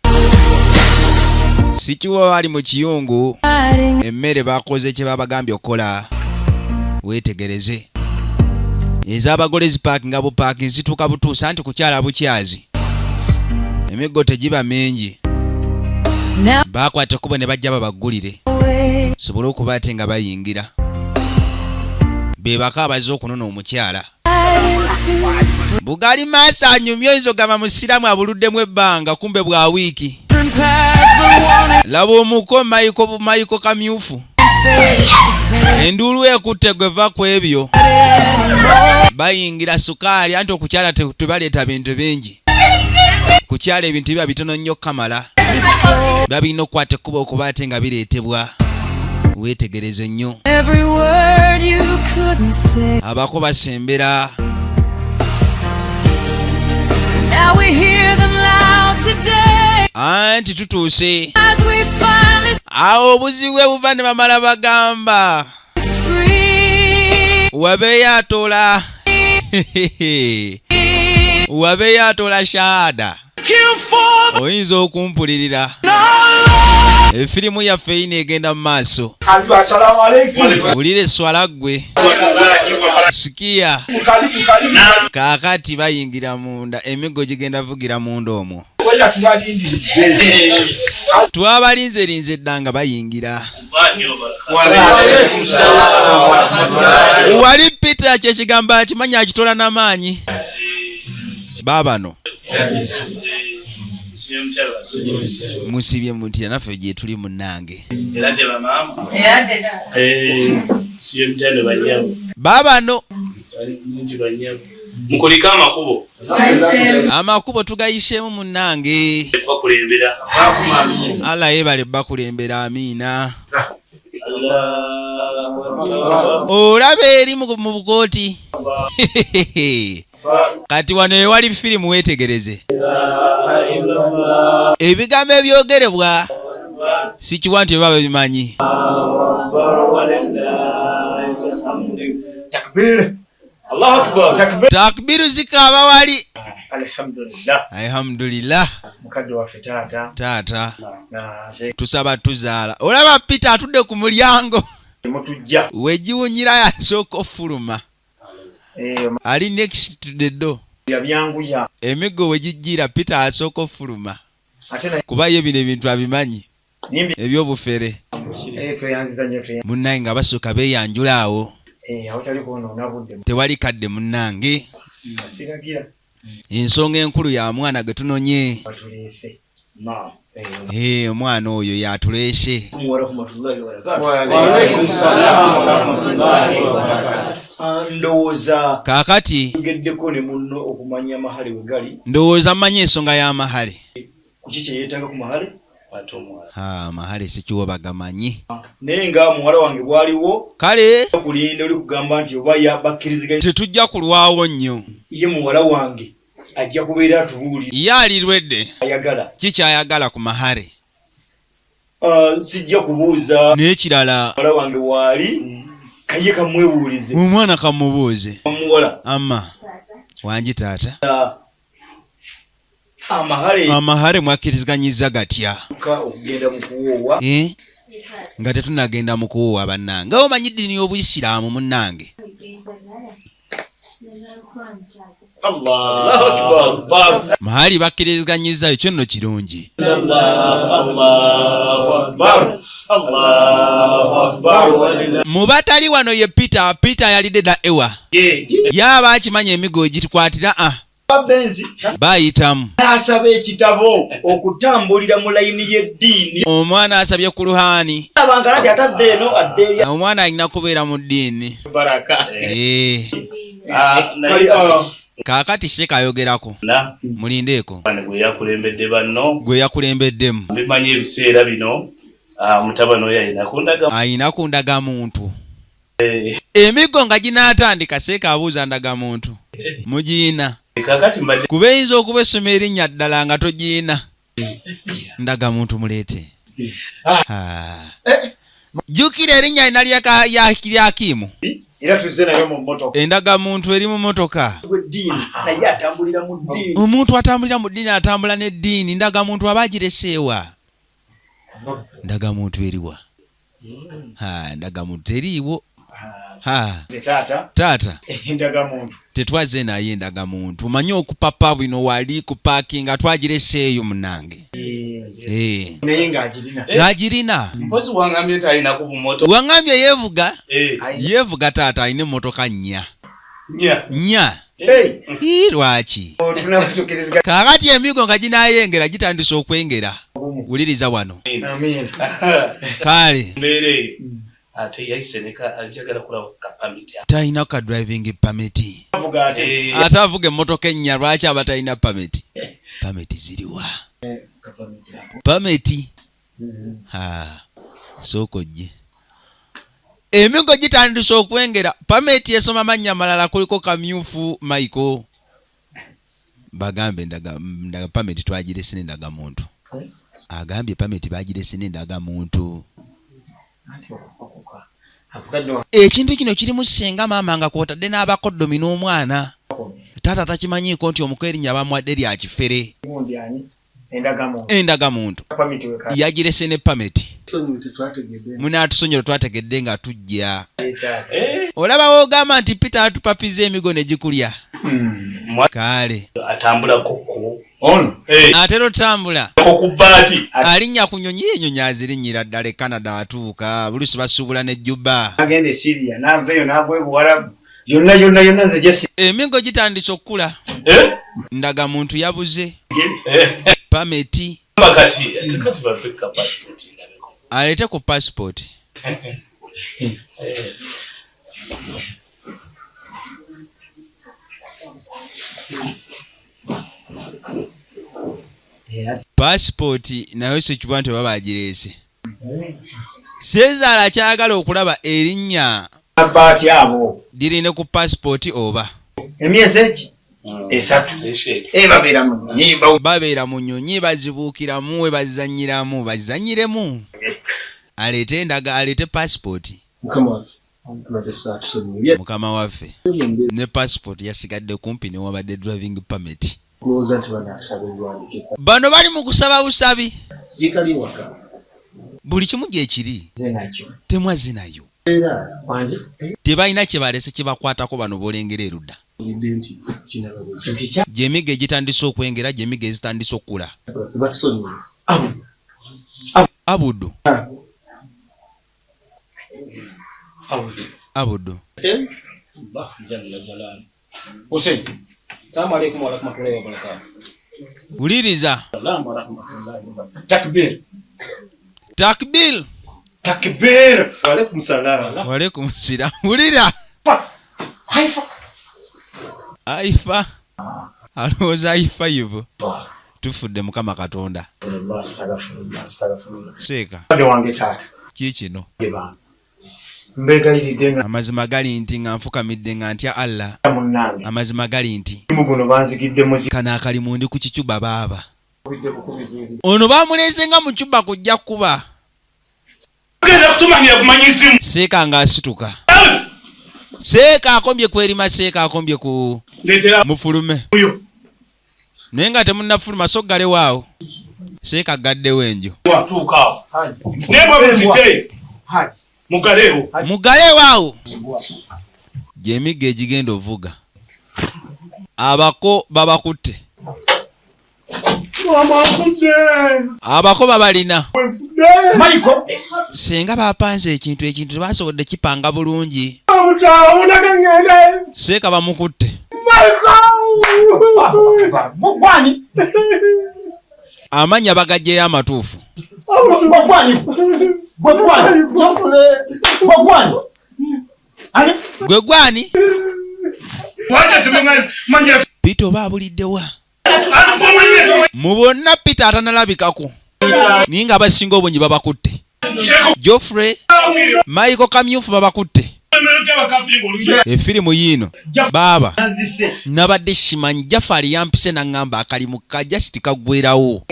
sikiwa bali mu kiyungu emmere bakoze kye babagambye okukola weetegereze ez'abagole zipaakinga bupaakingi zituuka butuusa nti kukyala bukyazi emiggo tegiba mingi bakwata ekkubo ne bajja babaggulire sobole okuba ate nga bayingira be baka abaze okunona omukyala bugali maaso anyumya oyinza ogamba musiramu abuluddemu ebbanga kumbe bwa wiiki laba omuko mayiko kamyufu enduulu ekutte gweva ku ebyo bayingira sukaali anti okukyala tebaleeta bintu bingi kukyala ebintu biba bitono nnyo kamala biba birina okukwata ekkuba okuba ate nga bireetebwa weetegereze nnyo abako basembera anti tutuuse awo obuzibu buva ne bamala bagamba wabeeyo atoola wabeeyo atoola shahada oyinza okumpulirira Firimu yaffe ine egenda mu maaso. Assalamu alaikum. Ulire swala gwe. Sikia. Kakati bayingira munda emigo gigenda vugira munda omwo. Twabalinze linze ddanga bayingira. Wali Peter kyekigamba akimanya akitola n'amaanyi. Babano. Musibye mutya naffe gye tuli munnange. Babano. Mukulika amakubo. Amakubo tugayishemu munnange. Alla yebale bakulembera amiina. Olabe eri mu bukooti. Kati wano ewali firimu weetegereze. Ebigambo ebyogerebwa sikiwa nti baba bimanyi. Takbir. Allahu Akbar. Takbir. Takbiru zikaaba wali. Alhamdulillah. Alhamdulillah. Mukadde waffe taata. Taata. Tusaba tuzaala. Olaba Peter atudde ku mulyango. Mutujja. Wegiwunyira yasooka ofuluma. Ali next to the door. Yabyanguya. Emigo wegijjira Peter asooka ofuluma. Kuba ye bino ebintu abimanyi. Ebyobufere. Tweyanziza nnyo tweyanziza. Munnaye nga basooka beeyanjula awo. Awatali kuonoona budde. Tewali kadde munnange. Asiragira. Ensonga enkulu ya mwana gwe tunonye. Batuleese. Omwana oyo yatuleese. Ndowooza kaakati tugeddeko ne munno okumanya amahale we gali. Ndowooza mmanyi ensonga y'amahale. Kuki kye yeetaaga ku mahale? Amahale sikiwo bagamanyi. Naye nga muwala wange bwaliwo kale okulinda oli kugamba nti oba bakkiriziganya tetujja kulwawo nnyo. Ye muwala wange ajja kubeera atubuulira. Ye alirwedde ayagala kikyayagala ku mahale. Sijja kubuuza n'ekirala muwala wange waali kaye kamwebuulize. Omwana kamubuuze. Muwala amma wangi taata. Amahale mwakkiriziganyizza gatya? Okugenda mu kuwoowa. Nga tetunagenda mu kuwoowa bannange. Nga omanyi ddiini y'Obuyisiraamu munnange. Allahu Akbar. Mahali bakkiriziganyizza ekyo nno kirungi. Mu batali wano ye Peter yalidde da ewa. Yaba akimanya emigo egitukwatira Benzi bayitamu. Asaba ekitabo okutambulira mu layini y'eddiini. Omwana asabye ku luhaani. Abanga nati atadde eno adde. Omwana alina kubeera mu ddiini. Baraka. Kaakati Sheikh ayogerako. Mulindeeko. Gwe yakulembedde banno. Gwe yakulembeddemu. Bimanyi ebiseera bino mutabano oyo ayina kundaga muntu. Emigo nga ginaatandika Sheikh abuuza ndaga muntu. Mugiina. Kuba eyinza okuba essoma erinnya ddala nga togiina. Ndaga muntu muleete. Jjukira erinnya lina lyakimu. Era tuzze nayo mu mmotoka. Endaga muntu eri mu mmotoka. Naye atambulira mu ddiini. Omuntu atambulira mu ddiini atambula n'eddiini. Ndaga muntu aba agireseewa. Ndaga muntu eriwa. Ndaga muntu teriiwo. Taata. Ndaga muntu. Tetwaze naye ndaga muntu. Omanyi okupapa bino wali ku parking atwagireseeyo munnange. Naye ng'agirina. Ng'agirina. Mpozi wangambye nti alina ku mmotoka. Wangambye yeevuga. Yeevuga taata alina emmotoka nnya. Nnya. Lwaki? Kaakati emigo nga ginaayengera gitandise okwengera. Wuliriza wano. Kale. Ate yayiseneka ajagala kulaba ka permit. Talina ka driving permit. Ate avuga emmotoka ennya lwaki aba talina permit? Permit ziriwa? Permit. Sookojje. Emigo gitandise okwengera. Permit esoma mannya malala kuliko kamyufu Michael. Bagambe ndaga permit twagirese n'endaga muntu. Agambye permit bagirese n'endaga muntu. Ekintu kino kirimu senga maama nga kwotadde n'abakoddomi n'omwana. Taata takimanyiiko nti omuko erinnya bamwadde lya kifere. endagamuntu yagirese ne pameti munatusonyiwa twategedde nga tujja olaba wogamba nti Peter atupapiza emigo ne gikulya kale atera otambula alinnya ku nyonyi yenyonyi azirinyira ddala e Canada atuuka bulusi basuubula ne Juba yonna nze jesi emigo gitandise okukula ndaga muntu yabuze pameti alete ku passport passport nayo sekiva nti baba agirese Sezala kyagala okulaba erinnya abati abo dirine ku passport oba emyezi esatu babeera mu nnyonyi bazibuukiramu bazanyiramu bazanyiremu alete endaga alete passport mukama waffe ne passport yasigadde kumpi ne wabadde driving permit bano bali mu kusaba busabi buli kimu gyekiri temwaze nayo tebalina kye balese kye bakwatako bano bolengera erudda gy'emiga egitandise okwengera gy'emiga ezitandise okukula abudu uliriza takbir walaikum salam ulira aifa alowooza aifa yivo tufudde mukama katonda seeka kikino amazima gali nti nga nfukamidde nga ntya Allah amazima gali nti kana akalimu ndi ku kicuba baaba ono bamuleze nga mu cuba kujja kuba seeka nga asituka seeka akombye kwerima seeka akombye ku mufulume naye nga temunnafuluma so galewaawo seeka gaddewo enjo mugaleewaawo gy'emiga egigenda ovuga abako babakutte abako babalina senga bapanze ekintu tebasobodde kipanga bulungi seeka bamukutte amanya bagajjeyo amatuufu gwe gwani Peter oba abuliddewa mu bonna Peter atanalabikako naye nga abasinga obungi babakutte Geoffrey Michael Kamyufu babakutte efirimu yiino baaba nabadde shimanyi Jafari yampise naŋŋamba akalimu kajasiti kaggwerawo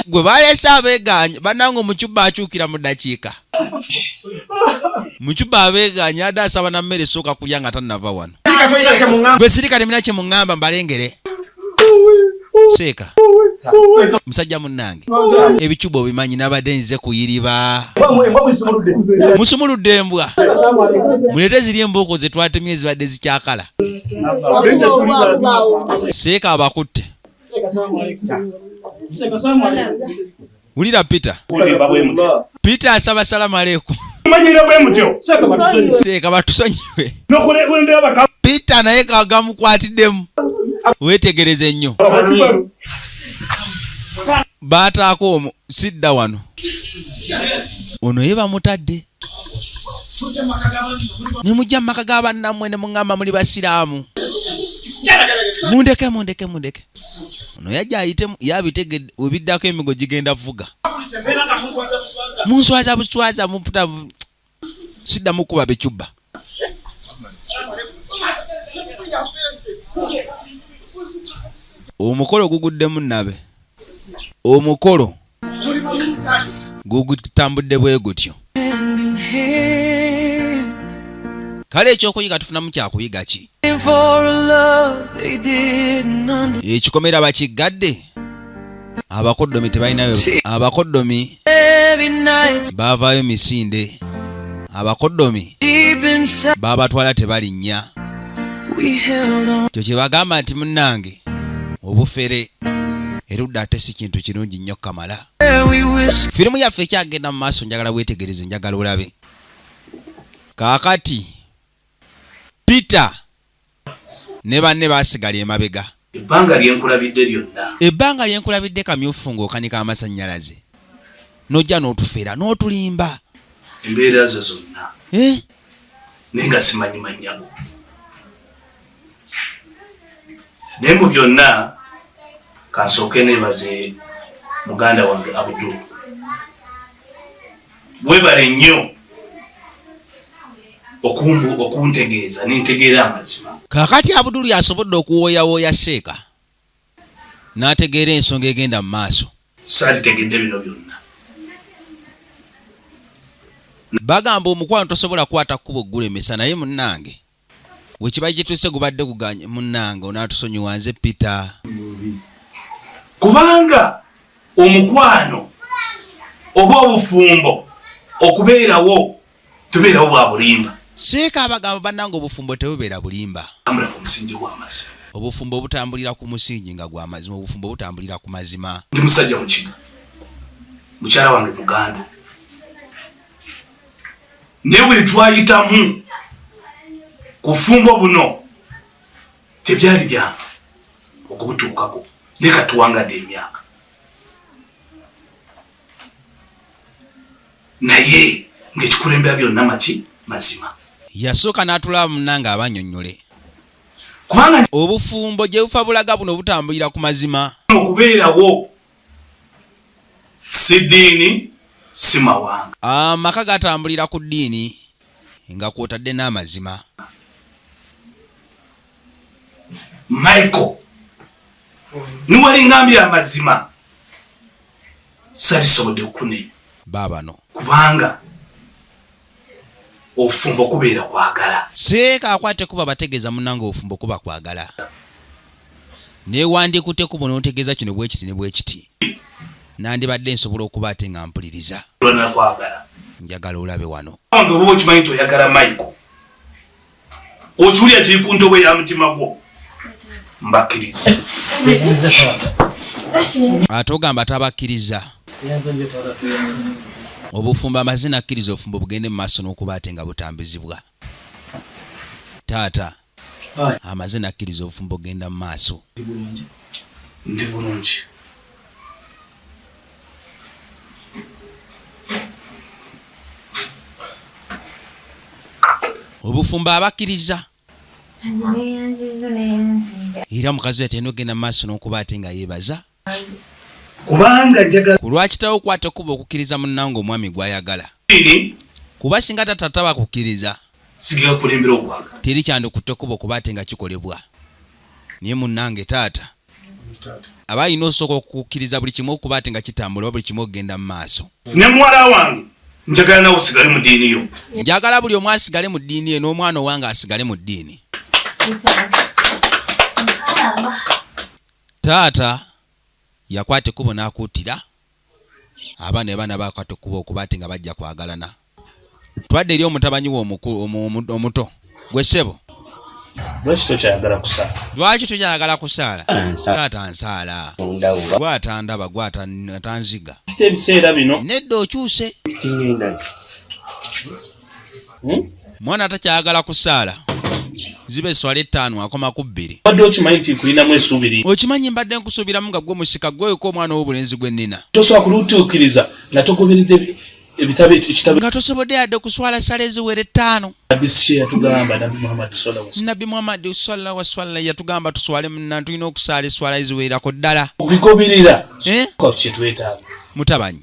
gwe baleese abeeganya bannange omucuba akyukira mu ddakiika mucuba abeeganya adde asaba na mmere esooka kulya nga tannava wano gwe sirika temina kye muŋŋamba mbalengere seeka musajja munnange ebicuba obimanyi nabadde nzize kuyiriba musumuludde embwa mulete ziri embooko ze twatemye ezibadde zikyakala seeka abakutte wulira Peter asaba salamu aleikum seeka batusonyiwe Peter naye kagamukwatiddemu wetegereze ennyo baataako sidda wano ono ye bamutadde ne mujja mu maka g'abannammwe ne muŋŋamba muli basiraamu mundeke ono yajja ayitemu yabitegedde webiddako emigo gigenda vuga munswaza buswaza muputa sidda mukuba becuba omukolo guguddemu nabe omukolo gugutambudde bwe gutyo kale ekyokuyiga tufunamu kyakuyiga ki? Ekikomera bakigadde? Abakoddomi tebalinayo, abakoddomi baavaayo misinde, abakoddomi babatwala tebalinnya. Kyo kye bagamba nti munnange obufere erudda ate si kintu kirungi nnyo kamala. Firimu yaffe ekyagenda mu maaso njagala weetegereze, njagala olabe. Kaakati Peter ne banne baasigala emabega. Ebbanga lyenkulabidde lyonna. Ebbanga lyenkulabidde kamyufu ng'okanika amasannyalaze. Nojja n'otufeera n'otulimba. Embeera zo zonna. Naye nga simanyi mannya go. Naye mu byonna kansooke neebaze muganda wange Abdul. Weebale nnyo okuntegeeza nentegeera amazima. Kaakati Abdul yasobodde okuwooyawooya Sheeka n'ategeera ensonga egenda mu maaso. Saalitegedde bino byonna. Bagamba omukwano tosobola kwata kkubo gulemesa, naye munnange wekiba gituuse gubadde guganye munnange onaatusonyiwa nze Peter. Kubanga omukwano oba obufumbo okubeerawo tubeerawo bwa bulimba. Sheeka abagamba bannange obufumbo tebubeera bulimba. Tambula ku musingi gw'amazima. Obufumbo butambulira ku musingi nga gwa mazima, obufumbo butambulira ku mazima. Ndi musajja mukiga. Mukyala wange muganda. Ne bwe twayitamu ku fumbo buno tebyali byange okubutuukako ne katuwangadde emyaka. Naye ng'ekikulembera byonna maki mazima. Yasooka n'atulaba munnange abannyonnyole. Kubanga obufumbo gye bufa bulaga buno butambulira ku mazima. Okubeerawo si ddiini si mawanga. Amaka gatambulira ku ddiini nga kwotadde n'amazima. Michael niwali ngambye amazima salisobodde okune baabano kubanga obufumbo kubeera kwagala. Seeka akwate kuba bategeeza munnange obufumbo kuba kwagala. Neewandikute kubo n'otegeeza kino bwe kiti ne bwe kiti. Nandibadde nsobola okuba ate nga mpuliriza. Njagala olabe wano. Wange oba okimanyi nti oyagala Michael. Okiwulira kiri ku ntobo ya mutima gwo. Mbakkiriza. Ate ogamba tabakkiriza. Obufumbo amazina akkiriza obufumbo bugende mu maaso n'okuba ate nga butambuzibwa. Taata amazina akkiriza obufumbo bugenda mu maaso. Ndi bulungi. Obufumbo abakkiriza. Era mukazi atenda okugenda mu maaso n'okuba ate nga yeebaza. Kubanga njagala kulwakitawo okwata okuba okukkiriza munnange omwami gw'ayagala. Kuba singa tata bakukkiriza sigala kulembera okwagala. Teri kyandikutte okuba okuba ate nga kikolebwa. Naye munnange taata aba alina osooka okukkiriza buli kimu okuba ate nga kitambula buli kimu okugenda mu maaso. Ne muwala wange njagala nawe osigale mu ddiini yo. Njagala buli omu asigale mu ddiini ye n'omwana owange asigale mu ddiini. Taata yakwata ekkubo n'akuutira abaana ne baana bakwata ekkubo okuba ate nga bajja kwagalana. Twadde eri omutabanyi we omuto gwe ssebo. Lwaki tokyayagala kusaala? Lwaki tokyayagala kusaala? Taata nsaala. Gwatandaba gwatanziga. Kite ebiseera bino. Nedda okyuse. Mwana takyayagala kusaala. Zibe eswala 5 akoma ku 2. Wadde okimanyi nti nkulinamu essuubi. Okimanyi mbadde nkusuubiramu nga gwe musika gweko omwana w'obulenzi gw'ennina. Tosobola kulutuukiriza nga togoberedde ebitabo nga tosobodde yadde kuswala sala eziwere 5. Nabbi Muhammad sallallahu alaihi wasallam yatugamba tuswale munna tulina okusaala eswala eziwerako ddala. Okubigoberera kye twetaaga. Mutabanyi.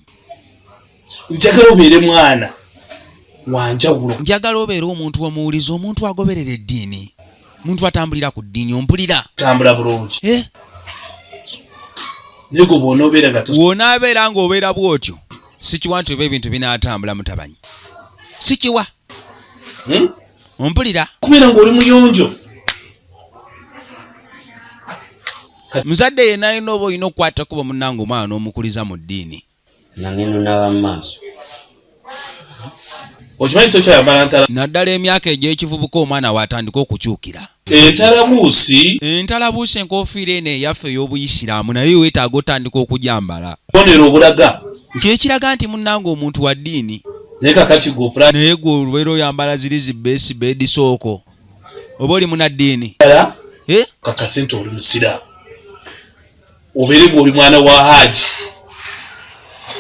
Njagala obeere mwana wanjawulo. Njagala obeere omuntu omuwuliza, omuntu agoberera eddiini. Muntu atambulira ku ddiini ompulira. Tambula bulungi. Nego bw'onoobeera nga wonaabeera ng'obeera bw'otyo sikiwa nti oba ebintu binaatambula mutabanyi. Sikiwa. Ompulira? Kubeera ng'oli muyonjo. Muzadde yenna alina oba olina okukwata kuba munnange omwana n'omukuliza mu ddiini. Nangeno n'aba mu maaso. Okimanyi tokyayambala ntala. Naddala emyaka egy'ekivubuka omwana waatandika okukyukira. Entalabuusi enkoofiira eno eyaffe ey'Obuyisiraamu naye weetaaga otandika okugyambala. Bubonero obulaga. Kyekiraga nti munnange omuntu wa ddiini. Naye kakati gwe naye gwe olubeera oyambala ziri zibbeesi beedisooko. Oba oli munaddiini. Kakasi nti oli musiraamu. Obeere bw'oli mwana wa Hajji.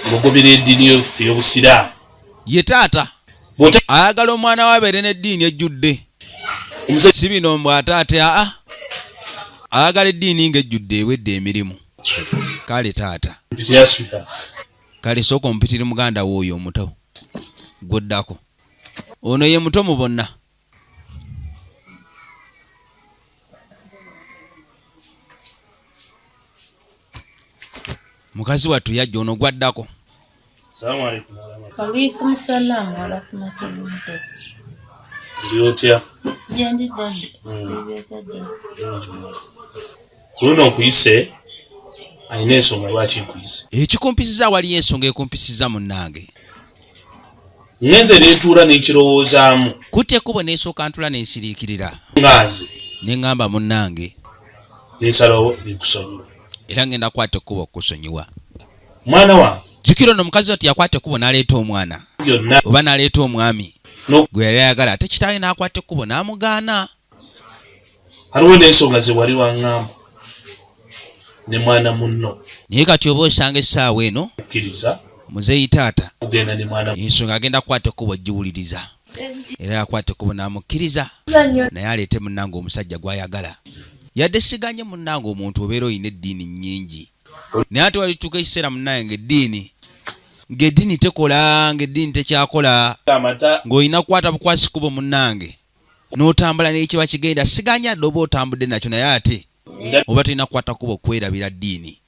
Ng'ogobera eddiini yaffe y'Obusiraamu. Ye taata. Ayagala omwana we abeere n'eddiini ejjudde. Si bino mbw'ate ate ayagala eddiini ng'ejjudde ewedde emirimu. Kale taata. Kale sooka omupitire muganda w'oyo omuto. Gwoddako. Ono ye muto mu bonna. Mukazi wattu yajja ono gwaddako. Assalamu alaikum. Alaikum salaam wa rahmatullahi. Ndi otya? Jendi dandi. Sibetadde. Kuno okuyise ayina ensonga lwaki nkuyise. Ekikumpisiza wali ensonga ekumpisiza munnange. Ngenze neetuula n'ekirowoozaamu. Kutte ekkubo n'esooka ntula n'ensiriikirira. Ngaazi. Ne ngamba munnange. N'ensalawo n'ekusonyiwa. Era ngenda kwata ekkubo okusonyiwa. Mwana wange. Jjukira ono omukazi ati yakwata ekkubo n'aleeta omwana. Oba n'aleeta omwami. Gwe yali ayagala ate kitaawe n'akwata ekkubo n'amugaana. Haliwo n'ensonga ze wali waŋŋamba. Ne mwana munno. Naye kati oba osanga essaawa eno. Akkiriza. Muzeeyi taata. Ogenda ne mwana. Ensonga agenda kukwata ekkubo giwuliriza. Era yakwata ekkubo n'amukkiriza. Naye aleete munnange omusajja gw'ayagala. Yadde siganye munnange omuntu obeera oyina eddiini nnyingi. Naye ate walituuka ekiseera munnange ng'eddiini tekola, ng'eddiini tekyakola. Ng'olina kukwata bukwasi kubo munnange. N'otambula n'ekiba kigenda siganya adde oba otambudde nakyo naye ate. Oba tulina kukwata kubo kwerabira ddiini.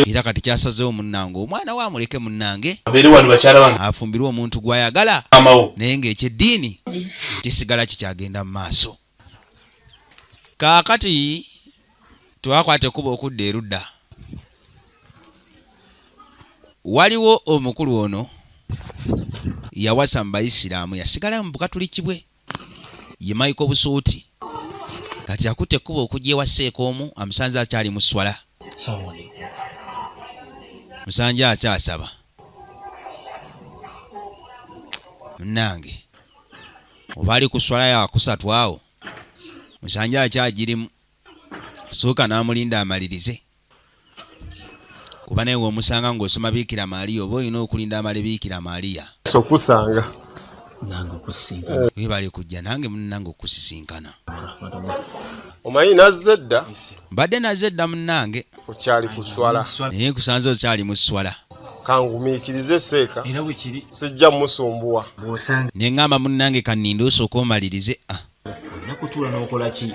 Era kati kyasazeewo munnange omwana we amuleke munnange. Afumbirwe omuntu gw'ayagala. Naye ng'ekyeddiini kisigala kikyagenda mu maaso. Kaakati twakwata ekkubo okudda erudda. Waliwo omukulu ono yawasa mu Bayisiraamu yasigala mu Bukatuliki bwe. Ye Michael Busuuti. Kati akutte ekkubo okujja ewaseeko omu amusanze akyali mu sswala. Musanja akyasaba. Munnange oba ali ku sswala ya kusatu awo. Musanja akyagirimu. Sooka n'amulinda amalirize. Kuba naye omusanga ng'osoma Biikira Maaliya oba olina okulinda amale Biikira Maaliya. Sokusanga. Nange okusisinkana. Webale kujja nange munnange okusisinkana. Omanyi nazze dda? Mbadde nazze dda munnange. Okyali ku sswala. Naye kusanze okyali mu sswala. Kangumiikirize seeka. Era bwe kiri. Sijja musumbuwa. Ne ngamba munnange kanninde osooka omalirize. Nakutuula n'okola ki?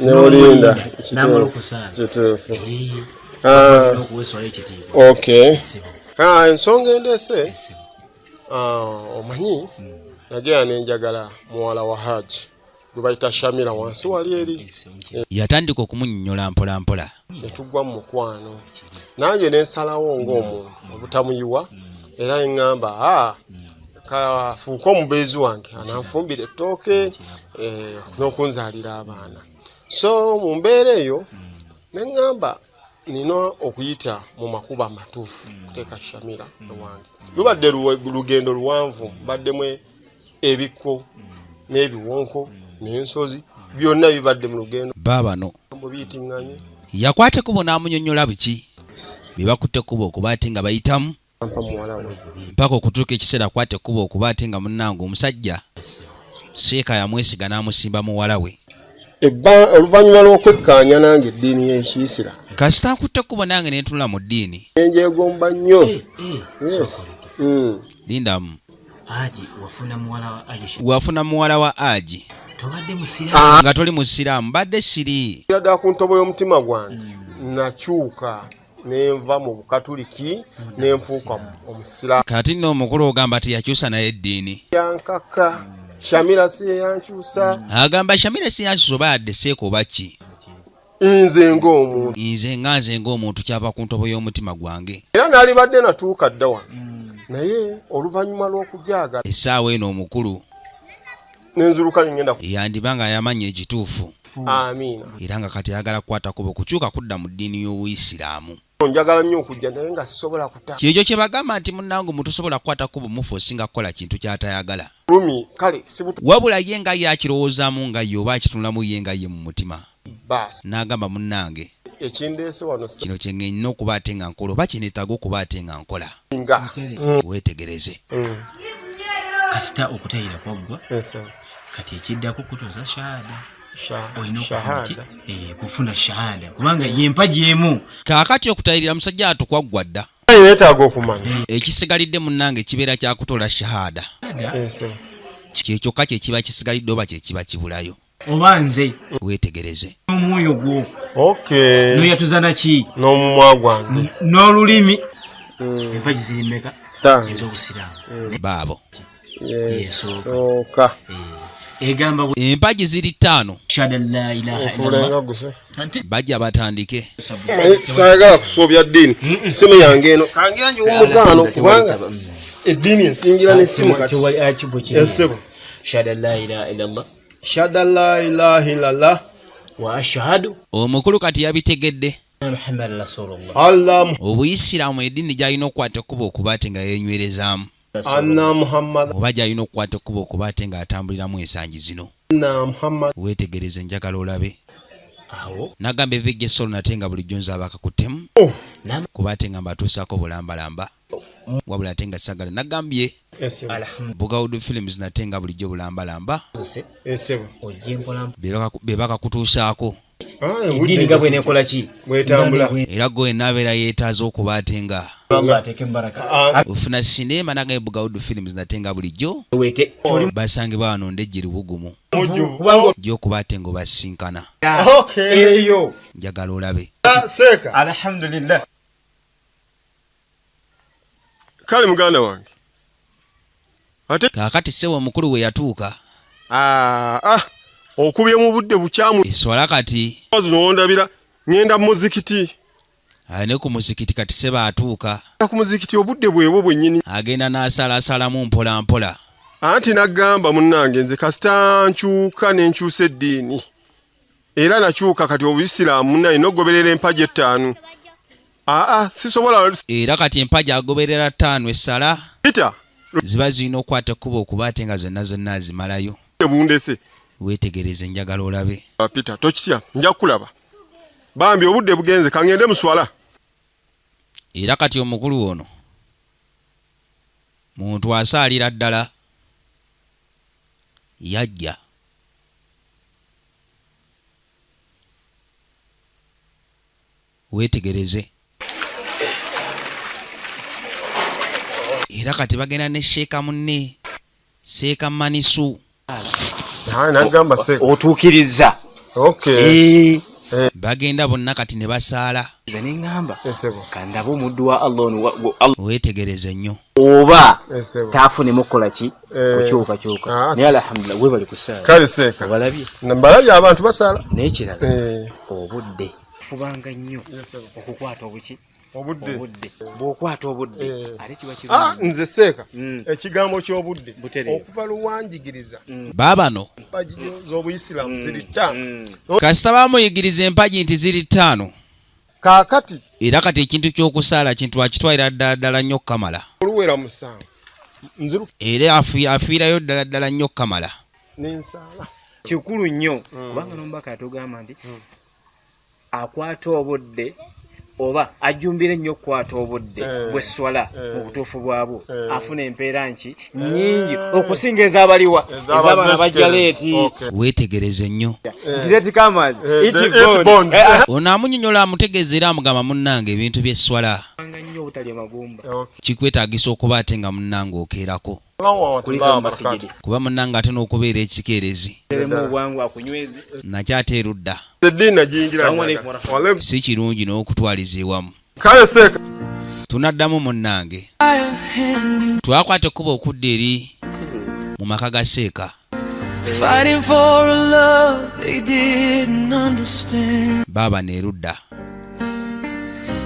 N'olinda. Kituufu. Okay. Ensonga endeese. Omanyi nagera nenjagala muwala wa Hajji gwe bayita Shamira wansi wali eri. Yatandika okumunnyonnyola mpola mpola. Ne tugwa mu mukwano. Nange nensalawo ng'omuntu obutamuyiwa era eŋŋamba kafuuka omubeezi wange ananfumbira ettooke n'okunzaalira abaana. So mu mbeera eyo neŋŋamba nina okuyita mu makubo amatuufu kuteeka Shamira ewange. Lubadde lugendo luwanvu, baddemu ebikko n'ebiwonko n'ensozi byonna bibadde mu lugendo. Baabano mubiyitiŋŋanye. Yakwata ekkubo n'amunnyonnyola biki bye bakutte ekkubo okuba ati nga bayitamu. Mpaka okutuuka ekiseera akwata ekkubo okuba ati nga munnange omusajja Seeka yamwesiga n'amusimba muwala we. Oluvannyuma lw'okwekkaanya nange eddiini y'Ekiisira. Kasita akutte ekkubo nange ne ntunula mu ddiini. Enjegomba nnyo. Yes. Lindamu. Haji wafuna muwala wa Aji. Wafuna muwala wa Aji. Tobadde musiraamu. Nga toli musiraamu badde siri. Yadda ku ntobo y'omutima gwange nakyuka nenva mu Bukatuliki nenfuuka omusiraamu. Kati nno omukulu ogamba ati yakyusa naye eddiini. Yankaka Shamira si yankyusa. Agamba Shamira si yankyusa oba adde seeko oba ki? Nze ng'omuntu. Nze ng'omuntu kyava ku ntobo y'omutima gwange. Era nalibadde natuuka dda wano. Naye oluvannyuma lw'okujaaga essaawa eno omukulu n'enziruka ngenda yandiba nga yamanya ekituufu. Amiina. Era nga kati ayagala kukwata kubo kukyuka kudda mu ddiini y'Obuyisiraamu. Njagala nnyo okujja naye nga sisobola kuta. Kyekyo kye bagamba nti munnange omuntu osobola kukwata kubo mufu osinga kukola kintu ky'atayagala. Lumi kale sibutu. Wabula ye nga ye akirowoozaamu nga ye oba akitunulamu ye nga ye mu mutima. Baasi. N'agamba munnange. Ekindeese wano si. Kino kye ngenda okuba ate nga nkola oba kineetaaga okuba ate nga nkola. Nga. Weetegereze. Kasita okutayira kwaggwa. Yes. Kati ekiddako kutuuza shahada. Shahada. Kufuna shahada kubanga yempagi emu. Kaakati okutayirira musajja atukwaggwa dda. Yeetaaga okumanya. Ekisigalidde munnange kibeera kya kutola shahada. Kyekyoka kye kiba kisigalidde oba kye kiba kibulayo. Oba nze. Weetegereze. Omwoyo gwo. Okay. N'oyatuzana ki? N'omumwa gwange. N'olulimi. Empagi ziri mmeka? Ez'Obusiraamu. Baabo. Yeesooka. Egamba empagi ziri 5. Shahada la ilaha illallah. Bajja batandike. Saagala kusoobya ddiini. Simu yange eno kangira nje omuzaano kubanga eddiini ensingira n'essimu kati. Tewali akibukira. Shahada la ilaha illallah. Shahada la ilaha illallah. Wa ashhadu. Omukulu kati yabitegedde. Muhammad rasulullah. Allah. Obuyisiraamu eddiini gy'alina okukwata ekkubo okuba ate nga yenywerezaamu. Anna Muhammad. Oba gy'alina okukwata ekkubo okuba ate nga atambuliramu ensangi zino. Anna Muhammad. Weetegereze njagala olabe. Awo. Nagamba evejja essolo nate nga bulijjo nzaaba akakuttemu. Kuba ate nga mbatuusaako bulambalamba. Wabula ate nga sagala nagambye. Bugawudu Films nate nga bulijjo bulambalamba. Be bakakutuusaako. Eddiini nga bw'eneekola ki? Bw'etambula. Era gwe naabeera yeetaaza okuba ate nga ofuna sinema naga Bugawudu Films nate nga bulijjo basangibwa wano ndejjeri bugumu gy'okuba ate nga obasinkana. Eyo njagala olabe. Seeka. Alhamdulillah. Kale muganda wange. Ate kaakati ssebo omukulu we yatuuka. Okubye mu budde bukyamu. Eswala kati. Zino ndabira ngenda mu muzikiti. Ne ku muzikiti kati ssebo atuuka. Ku muzikiti obudde bwebwo bwennyini. Agenda n'asalaasalamu mpola mpola. Anti nagamba munnange nze kasita nkyuka ne nkyusa eddiini. Era nakyuka kati Obuyisiraamu naye n'ogoberera empagi 5. Sisobola. Era kati empagi agoberera 5 essala. Peter. Ziba zirina okukwata ekkubo okuba ate nga zonna azimalayo. Bundese. Weetegereze njagala olabe. Peter tokitya nja kulaba. Bambi obudde bugenze kangende muswala. Era kati omukulu ono muntu asaalira ddala yajja. Weetegereze. Era kati bagenda ne Sheeka munne Seeka Manisu. Nagamba Seeka. Otuukiriza. Okay. Bagenda bonna kati ne basaala. Nze n'engamba kandaba omuddu wa Allah. Weetegereze nnyo. Oba taafunemu kukola ki? Kukyuka. Naye alhamdulillah we bali kusaala. Kale Seeka. Obalabye? Mbalabye abantu basaala. N'ekirala. Obudde. Fubanga nnyo okukwata obuki? Obudde. Bw'okwata obudde. Ate kiba kirungi. Nze Seeka. Ekigambo ky'obudde. Okuva luwanjigiriza. Baabano. Empagi z'Obuyisiraamu ziri 5. Kasita bamuyigiriza empagi nti ziri 5. Kaakati. Era kati ekintu ky'okusaala kintu akitwalira ddala nnyo kamala. Oluwera musanvu. Nziru. Era afiirayo ddala nnyo kamala. N'ensaala. Kikulu nnyo kubanga n'omubaka atugamba nti akwata obudde oba ajjumbira nnyo okukwata obudde bw'esswala mu butuufu bwabwo afuna empeera nki nnyingi okusinga ez'abaliwa ez'abaana bajja leeti. Weetegereze nnyo. Ono amunnyonnyola amutegeeza era amugamba munnange ebintu by'esswala kikwetaagisa okuba ate nga munnange okeerako. Kuba munnange ate n'okubeera ekikeerezi nakyo ate erudda si kirungi n'okutwaliza ewamu. Tunaddamu munnange twakwata ekkuba okudda eri mu maka ga Seeka fighting for a love they didn't understand. Baba nerudda.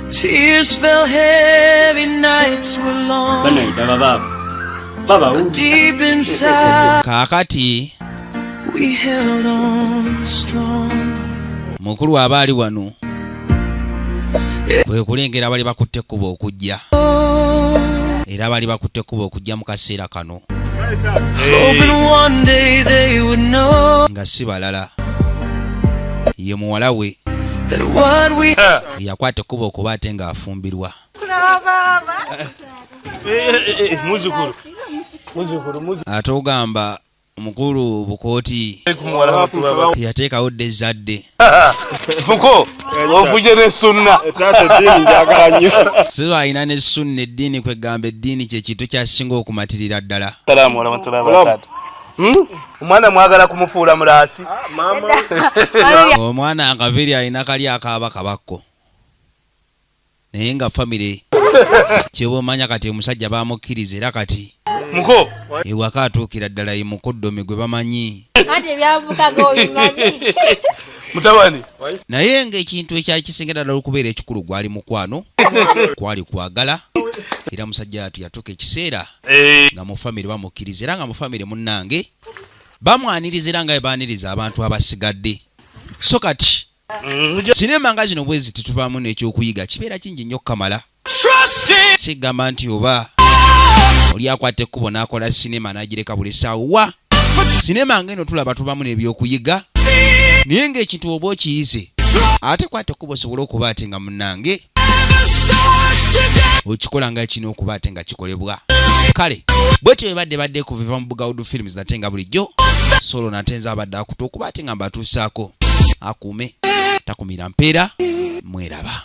Tears fell heavy, nights were long. But deep inside, Kakati we held on strong. mukulu abaali wano kwe kulengera bali bakutte kubo okujja era bali bakutte kubo okujja mu kaseera kano Hoping one day they would know nga si balala ye muwala we that what we yakwata kubo okuba ate nga afumbirwa ate ogamba omukulu Bukooti teyateekawo dde ezzadde Buko ofuje ne sunna si alina ne sunna eddiini kwegamba eddiini kye kintu kyasinga okumatirira ddala Salaamu alaykum wa rahmatullahi. Omwana mwagala kumufuula mulaasi. omwana akaviri alina kali akaaba kabakko naye nga famire kyeba omanya kati omusajja bamukkiriza era kati Muko ewaka atuukira ddala ye mukoddomi gwe bamanyi Kati byavukaga obimanyi. mutabani naye ng'ekintu ekyali kisengera ddala okubeera ekikulu gwali mukwano kwali kwagala era musajja atu yatuuka ekiseera nga mu famire bamukkiriza era nga mu famire munnange bamwaniriza era nga bebaaniriza abantu abasigadde so kati sinema nga zino bwezi titubaamu n'ekyokuyiga kibeera kingi nnyo kamala sigamba nti oba oli akwata ekkubo n'akola sinema n'agireka buli ssaawa sinema ng'eno tulaba tubaamu n'ebyokuyiga naye ng'ekintu oba okiyize ate kwata ekkubo osobole okuba ate nga munnange okikola nga kino okuba ate nga kikolebwa kale bwetyo ebadde kuviva mu Bugawudu Films nate nga bulijjo solo nate nze abadde akuta okuba ate nga mbatuusaako akuume takumira mpeera mweraba